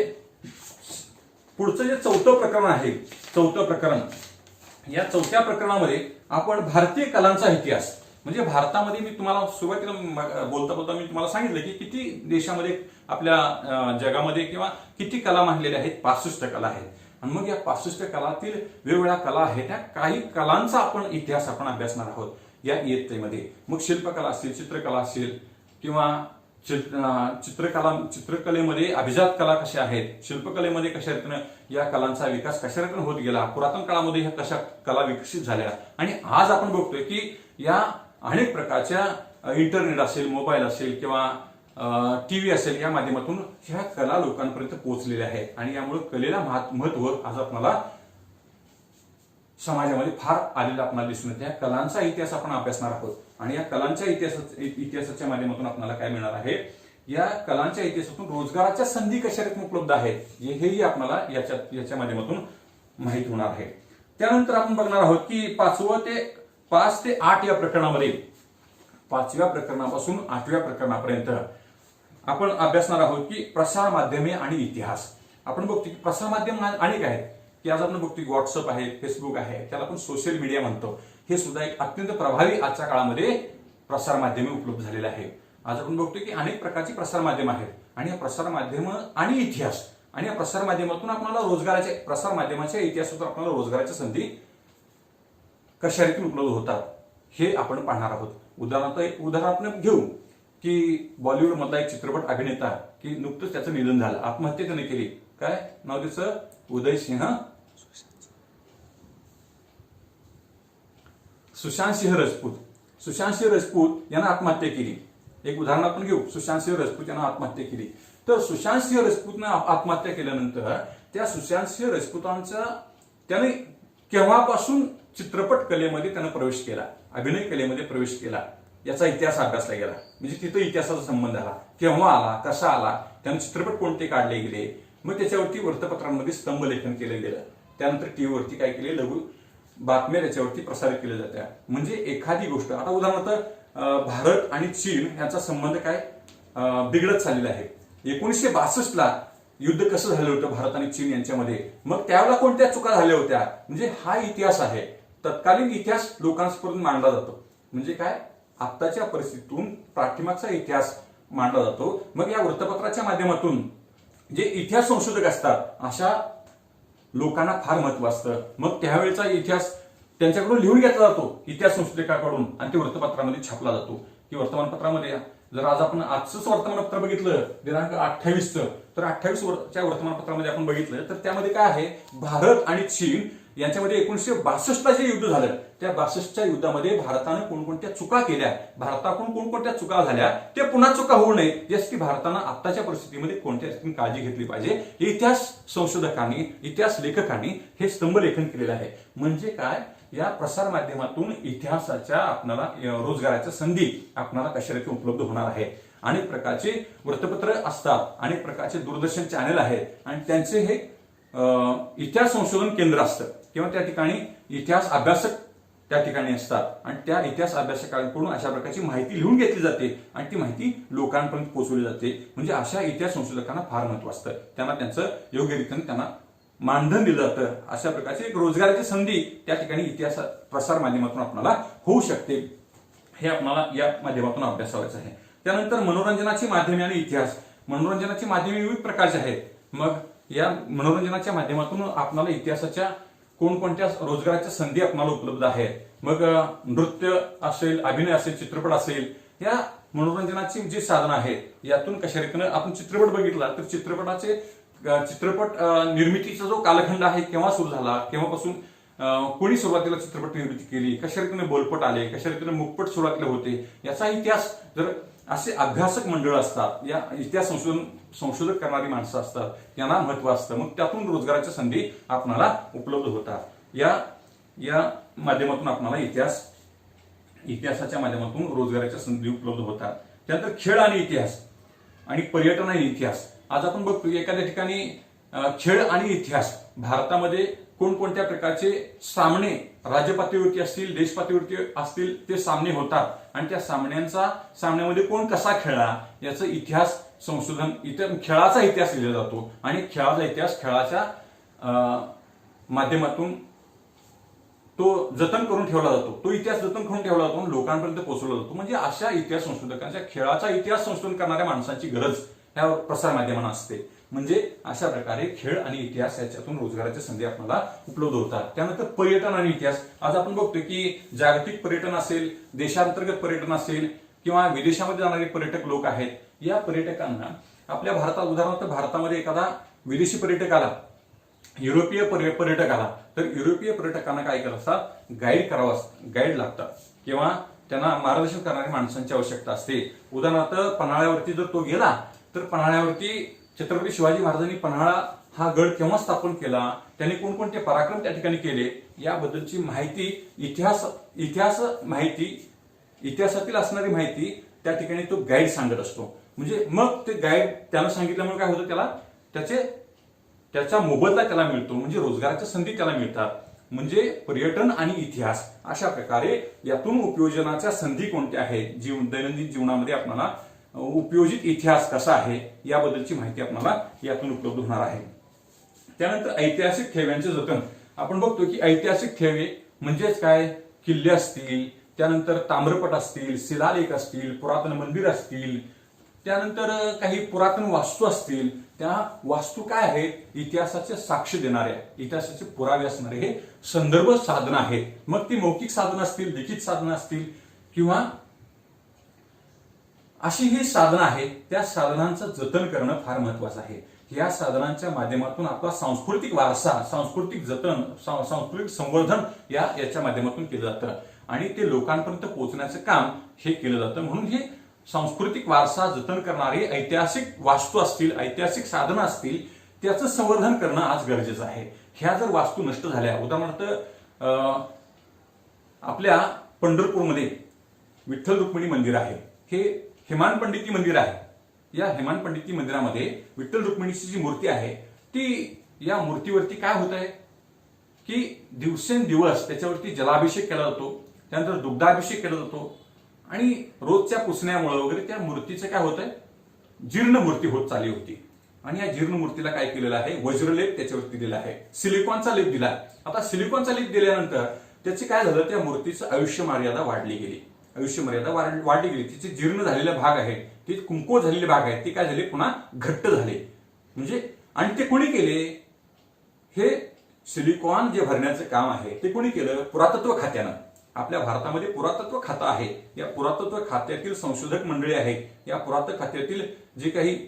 पुढचं जे 4थं प्रकरण आहे, 4थं प्रकरण, या 4थ्या प्रकरणामध्ये आपण भारतीय कलांचा इतिहास, म्हणजे भारतामध्ये मी तुम्हाला सुरुवातीला बोलता बोलता मी तुम्हाला सांगितलं की किती देशामध्ये आपल्या जगामध्ये किंवा किती कला मांडलेल्या आहेत? 65 कला आहेत. आणि मग या 65 कलातील वेगवेगळ्या कला आहेत, त्या काही कलांचा आपण इतिहास आपण अभ्यासणार आहोत या इयत्तेमध्ये. मग शिल्पकला असेल, चित्रकला असेल किंवा चित्रकलेमध्ये अभिजात कला कशा आहेत, शिल्पकलेमध्ये कशा रीतीनं या कलांचा विकास कशा रीतीनं होत गेला, पुरातन काळामध्ये ह्या कशा कला विकसित झाल्या. आणि आज आपण बघतोय की या अनेक प्रकारच्या इंटरनेट असेल, मोबाईल असेल किंवा टीव्ही असेल, या माध्यमातून ह्या कला लोकांपर्यंत पोहोचलेल्या आहेत. आणि यामुळे कलेला महत्व आज आपल्याला समाजामध्ये फार आलेला आपल्याला दिसून येते. या कलांचा इतिहास आपण अभ्यासणार आहोत. आणि या कलांच्या इतिहासाच्या माध्यमातून आपल्याला काय मिळणार आहे? या कलांच्या इतिहासातून रोजगाराच्या संधी कशा रीतीने उपलब्ध आहेत हेही आपल्याला याच्या माध्यमातून माहिती होणार आहे. त्यानंतर आपण बघणार आहोत की 5 ते 8 या प्रकरणामध्ये, 5व्या प्रकरणापासून 8व्या प्रकरणापर्यंत आपण अभ्यासणार आहोत की प्रसार माध्यमे आणि इतिहास. आपण बघतो की प्रसार माध्यम अनेक आहेत की आज आपण बघतो की व्हॉट्सअप आहे, फेसबुक आहे, त्याला आपण सोशल मीडिया म्हणतो. हे सुद्धा एक अत्यंत प्रभावी आजच्या काळामध्ये प्रसार माध्यमे उपलब्ध झालेले आहे. आज आपण बघतोय की अनेक प्रकारची प्रसार माध्यम आहेत. आणि या प्रसार माध्यम आणि इतिहास, आणि या प्रसार माध्यमातून आपल्याला रोजगाराच्या, प्रसार माध्यमाच्या इतिहासातून आपल्याला रोजगाराच्या संधी कशा रीतीने उपलब्ध होतात हे आपण पाहणार आहोत. एक उदाहरण आपण घेऊ की बॉलिवूड मधला एक चित्रपट अभिनेता की नुकतंच त्याचं निधन झालं, आत्महत्या त्याने केली. काय नाव त्याचं? उदय सिंह, सुशांत सिंह राजपूत. सुशांत सिंह राजपूत यानं आत्महत्या केली. एक उदाहरण आपण घेऊ. सुशांत सिंह राजपूत यानं आत्महत्या केली. तर सुशांत सिंह राजपूतनं आत्महत्या केल्यानंतर त्या सुशांत सिंह राजपूतांचा त्याने केव्हापासून चित्रपट कलेमध्ये त्यानं प्रवेश केला, अभिनय कलेमध्ये प्रवेश केला, याचा इतिहास अभ्यासला गेला. म्हणजे तिथं इतिहासाचा संबंध आला. केव्हा आला, कसा आला, त्याने चित्रपट कोणते काढले गेले, मग त्याच्यावरती वृत्तपत्रांमध्ये स्तंभलेखन केलं गेलं. त्यानंतर टीव्हीवरती काय केले, लघु बातम्या त्याच्यावरती प्रसारित केल्या जात्या. म्हणजे एखादी गोष्ट, आता उदाहरणार्थ भारत आणि चीन यांचा संबंध काय बिघडत चाललेला आहे. 1962 युद्ध कसं झालं होतं भारत आणि चीन यांच्यामध्ये, मग त्यावेळेला कोणत्या चुका झाल्या होत्या, म्हणजे हा इतिहास आहे. तत्कालीन इतिहास लोकांपर्यंत मांडला जातो. म्हणजे काय, आत्ताच्या परिस्थितीतून पाठीमागचा इतिहास मांडला जातो. मग या वृत्तपत्राच्या माध्यमातून जे इतिहास संशोधक असतात अशा लोकांना फार महत्व असतं. मग त्यावेळेचा इतिहास त्यांच्याकडून लिहून घेतला जातो इतिहास संशोधकाकडून आणि ते वृत्तपत्रामध्ये छापला जातो. की वर्तमानपत्रामध्ये जर आज आपण आजच वर्तमानपत्र बघितलं दिनांक 28, तर 28च्या वर्तमानपत्रामध्ये आपण बघितलं तर त्यामध्ये काय आहे, भारत आणि चीन यांच्यामध्ये 1962 जे युद्ध झालं, त्या 62च्या युद्धामध्ये भारतानं कोणकोणत्या चुका केल्या, भारताकडून कोणकोणत्या चुका झाल्या, ते पुन्हा चुका होऊ नये यासाठी भारतानं आत्ताच्या परिस्थितीमध्ये कोणत्या काळजी घेतली पाहिजे, इतिहास संशोधकांनी, इतिहास लेखकांनी हे स्तंभलेखन केलेलं आहे. म्हणजे काय, या प्रसार माध्यमातून इतिहासाच्या आपल्याला रोजगाराच्या संधी आपल्याला कशा रीती उपलब्ध होणार आहे. अनेक प्रकारचे वृत्तपत्र असतात, अनेक प्रकारचे दूरदर्शन चॅनल आहेत आणि त्यांचे हे इतिहास संशोधन केंद्र असतं किंवा त्या ठिकाणी इतिहास अभ्यासक त्या ठिकाणी असतात आणि त्या इतिहास अभ्यासकांकडून अशा प्रकारची माहिती लिहून घेतली जाते आणि ती माहिती लोकांपर्यंत पोहोचवली जाते. म्हणजे अशा इतिहास संशोधकांना फार महत्व असतं. त्यांना त्यांचं योग्यरीतीने त्यांना मानधन दिलं जातं. अशा प्रकारची एक रोजगाराची संधी त्या ठिकाणी इतिहास प्रसार माध्यमातून आपल्याला होऊ शकते. हे आपल्याला या माध्यमातून अभ्यासावायचं आहे. त्यानंतर मनोरंजनाची माध्यमे आणि इतिहास. मनोरंजनाची माध्यमे विविध प्रकारचे आहेत. मग या मनोरंजनाच्या माध्यमातून आपल्याला इतिहासाच्या कोणकोणत्या रोजगाराच्या संधी आपल्याला उपलब्ध आहेत. मग नृत्य असेल, अभिनय असेल, चित्रपट असेल, या मनोरंजनाची जी साधनं आहेत यातून कशा रीतीनं आपण चित्रपट बघितला तर चित्रपट निर्मितीचा जो कालखंड आहे केव्हा सुरू झाला, केव्हापासून कोणी सुरुवातीला चित्रपट निर्मिती केली, कशा रीतीने बोलपट आले, कशा रीतीने मुखपट सुरुवातीला होते, याचा इतिहास जर असे अभ्यासक मंडळ असतात, या इतिहास संशोधक करणारी माणसं असतात, यांना महत्व असतं. मग त्यातून रोजगाराच्या संधी आपल्याला उपलब्ध होतात. या माध्यमातून आपल्याला इतिहासाच्या माध्यमातून रोजगाराच्या संधी उपलब्ध होतात. त्यानंतर खेळ आणि इतिहास आणि पर्यटन आणि इतिहास. आज आपण बघतो एखाद्या ठिकाणी खेळ आणि इतिहास, भारतामध्ये कोणकोणत्या प्रकारचे सामने राज्य पातळीवरती असतील, देश पातळीवरती असतील, ते सामने होतात आणि त्या सामन्यामध्ये कोण कसा खेळला याचं इतिहास संशोधन, खेळाचा इतिहास लिहिला जातो आणि खेळाचा इतिहास खेळाच्या माध्यमातून तो जतन करून ठेवला जातो. तो इतिहास जतन करून ठेवला जातो आणि लोकांपर्यंत पोहोचवला जातो. म्हणजे अशा इतिहास संशोधकांच्या खेळाचा इतिहास संशोधन करणाऱ्या माणसांची गरज ह्या प्रसार माध्यमांना असते. म्हणजे अशा प्रकारे खेळ आणि इतिहास याच्यातून रोजगाराच्या संधी आपल्याला उपलब्ध होतात. त्यानंतर पर्यटन आणि इतिहास. आज आपण बघतोय की जागतिक पर्यटन असेल, देशांतर्गत पर्यटन असेल किंवा विदेशामध्ये जाणारे पर्यटक लोक आहेत, या पर्यटकांना आपल्या भारतात, उदाहरणार्थ भारतामध्ये एखादा विदेशी पर्यटक आला, युरोपीय पर्यटक आला, तर युरोपीय पर्यटकांना काय करत असतात, गाईड लागतात किंवा त्यांना मार्गदर्शन करणाऱ्या माणसांची आवश्यकता असते. उदाहरणार्थ पन्हाळ्यावरती जर तो गेला तर पन्हाळ्यावरती छत्रपती शिवाजी महाराजांनी पन्हाळा हा गड केव्हा स्थापन केला, त्यांनी कोणकोणते पराक्रम त्या ठिकाणी केले, याबद्दलची माहिती, इतिहासातील असणारी माहिती त्या ठिकाणी तो गाईड सांगत असतो. म्हणजे मग ते गाईड त्याला सांगितल्यामुळे काय होतं, त्याचा मोबदला त्याला मिळतो. म्हणजे रोजगाराच्या संधी त्याला मिळतात. म्हणजे पर्यटन आणि इतिहास अशा प्रकारे यातून उपयोजनाच्या संधी कोणत्या आहेत, दैनंदिन जीवनामध्ये आपल्याला उपयोजित इतिहास कसा आहे याबद्दलची माहिती आपल्याला यातून उपलब्ध होणार आहे. त्यानंतर ऐतिहासिक ठेव्यांचे जतन. आपण बघतो की ऐतिहासिक ठेवे म्हणजेच काय, किल्ले असतील, त्यानंतर ताम्रपट असतील, शिलालेख असतील, पुरातन मंदिर असतील, त्यानंतर काही पुरातन वास्तू असतील. त्या वास्तू काय आहेत, इतिहासाचे साक्ष देणाऱ्या, इतिहासाचे पुरावे असणारे हे संदर्भ साधनं आहेत. मग ती मौखिक साधनं असतील, लिखित साधनं असतील किंवा अशी ही साधनं आहेत. त्या साधनांचं जतन करणं फार महत्वाचं आहे. या साधनांच्या माध्यमातून आपला सांस्कृतिक वारसा, सांस्कृतिक जतन, सांस्कृतिक संवर्धन याच्या माध्यमातून केलं जातं आणि ते लोकांपर्यंत पोहोचण्याचं काम हे केलं जातं. म्हणून हे सांस्कृतिक वारसा जतन करणारी ऐतिहासिक वास्तू असतील, ऐतिहासिक साधनं असतील, त्याचं संवर्धन करणं आज गरजेचं आहे. ह्या जर वास्तू नष्ट झाल्या, उदाहरणार्थ आपल्या पंढरपूरमध्ये विठ्ठल रुक्मिणी मंदिर आहे, हे हेमाडपंडिती मंदिर आहे. या हेमाडपंडिती मंदिरामध्ये विठ्ठल रुक्मिणीची जी मूर्ती आहे ती या मूर्तीवरती काय होत आहे की दिवसेंदिवस त्याच्यावरती जलाभिषेक केला जातो, त्यानंतर दुग्धाभिषेक केला जातो आणि रोजच्या पुसण्यामुळे वगैरे त्या मूर्तीचं काय होत आहे, जीर्ण मूर्ती होत चालली होती. आणि या जीर्ण मूर्तीला काय केलेलं आहे, वज्रलेप त्याच्यावरती दिला आहे, सिलिकॉनचा लेप दिला. आता सिलिकॉनचा लेप दिल्यानंतर त्याचे काय झालं, त्या मूर्तीचं आयुष्य मर्यादा वाढली गेली, आयुष्य मर्यादा वाढली गेली. तिचे जीर्ण झालेले भाग आहे, ते कुंकू झालेले भाग आहेत, ते काय झाले, पुन्हा घट्ट झाले. म्हणजे आणि ते कोणी केले, हे सिलिकॉन जे भरण्याचं काम आहे ते कोणी केलं, पुरातत्व खात्यानं. आपल्या भारतामध्ये पुरातत्व खातं आहे, या पुरातत्व खात्यातील संशोधक मंडळी आहेत, या पुरातत्व खात्यातील जे काही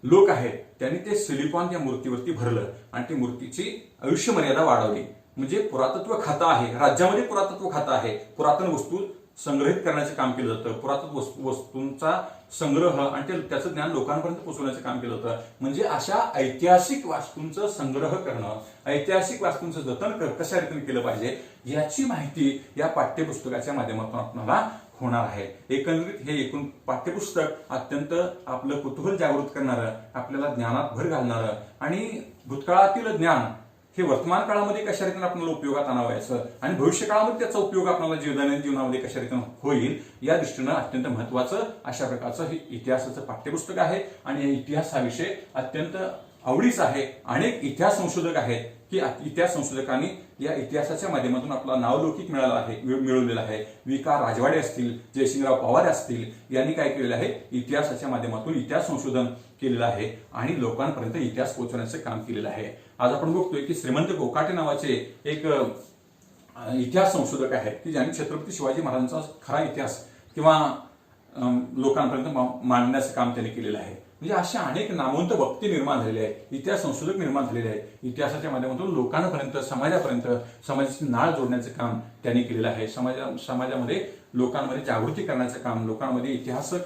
लोक आहेत त्यांनी ते सिलिकॉन त्या मूर्तीवरती भरलं आणि ती मूर्तीची आयुष्य मर्यादा वाढवली. म्हणजे पुरातत्व खातं आहे, राज्यामध्ये पुरातत्व खातं आहे, पुरातन वस्तू संग्रहित करण्याचं काम केलं जातं, पुरातत्व वस्तूंचा संग्रह आणि त्याचं ज्ञान लोकांपर्यंत पोहोचवण्याचं काम केलं जातं. म्हणजे अशा ऐतिहासिक वास्तूंचं संग्रह करणं, ऐतिहासिक वास्तूंचं जतन कशा रीतीने केलं पाहिजे याची माहिती या पाठ्यपुस्तकाच्या माध्यमातून आपल्याला होणार आहे. एकंदरीत हे एकूण पाठ्यपुस्तक अत्यंत आपलं कुतूहल जागृत करणारं, आपल्याला ज्ञानात भर घालणारं आणि भूतकाळातील ज्ञान हे वर्तमान काळामध्ये कशा रीतीने आपल्याला उपयोगात आणावायचं आणि भविष्य काळामध्ये त्याचा उपयोग आपल्याला दैनंदिन जीवनामध्ये कशा रीतीने होईल या दृष्टीनं अत्यंत महत्वाचं अशा प्रकारचं हे इतिहासाचं पाठ्यपुस्तक आहे. आणि इतिहास हा विषय अत्यंत आवडीचा आहे. अनेक इतिहास संशोधक आहेत की इतिहास संशोधकांनी या इतिहासाच्या माध्यमातून आपला नावलौकिक मिळवलेला आहे. विका राजवाडे असतील, जयसिंगराव पवार असतील, यांनी काय केलेलं आहे, इतिहासाच्या माध्यमातून इतिहास संशोधन केलेलं आहे आणि लोकांपर्यंत इतिहास पोहोचवण्याचं काम केलेलं आहे. आज आपण बघतोय की श्रीमंत गोकाटे नावाचे एक इतिहास संशोधक आहेत की ज्यांनी छत्रपती शिवाजी महाराजांचा खरा इतिहास किंवा लोकांपर्यंत मांडण्याचं काम त्यांनी केलेलं आहे. म्हणजे अशा अनेक नामवंत वक्ते निर्माण झालेले आहेत, इतिहास संशोधक निर्माण झालेले आहेत. इतिहासाच्या माध्यमातून लोकांपर्यंत, समाजाची नाळ जोडण्याचं काम त्यांनी केलेलं आहे. समाजामध्ये लोकांमध्ये जागृती करण्याचं काम, लोकांमध्ये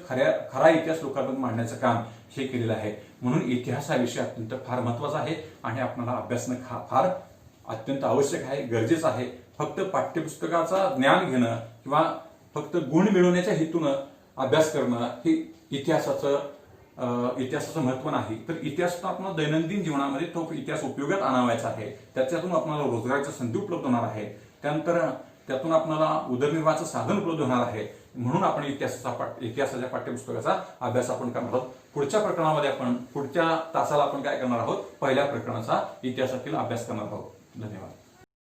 खरा इतिहास लोकांपर्यंत मांडण्याचं काम हे केलेलं आहे. म्हणून इतिहास हा विषय अत्यंत फार महत्वाचा आहे आणि आपल्याला अभ्यासणं फार अत्यंत आवश्यक आहे, गरजेचं आहे. फक्त पाठ्यपुस्तकाचा ज्ञान घेणं किंवा फक्त गुण मिळवण्याच्या हेतूनं अभ्यास करणं हे इतिहासाचं महत्व नाही. तर इतिहासातून आपल्याला दैनंदिन जीवनामध्ये तो इतिहास उपयोगात आणावायचा आहे. त्याच्यातून आपल्याला रोजगाराच्या संधी उपलब्ध होणार आहे, त्यानंतर त्यातून आपल्याला उदरनिर्वाहाचं साधन उपलब्ध होणार आहे. म्हणून आपण इतिहासाच्या पाठ्यपुस्तकाचा अभ्यास आपण करणार आहोत. पुढच्या प्रकरणामध्ये पुढच्या तासाला आपण काय करणार आहोत, पहिल्या प्रकरणाचा इतिहासातील अभ्यास करणार आहोत. धन्यवाद.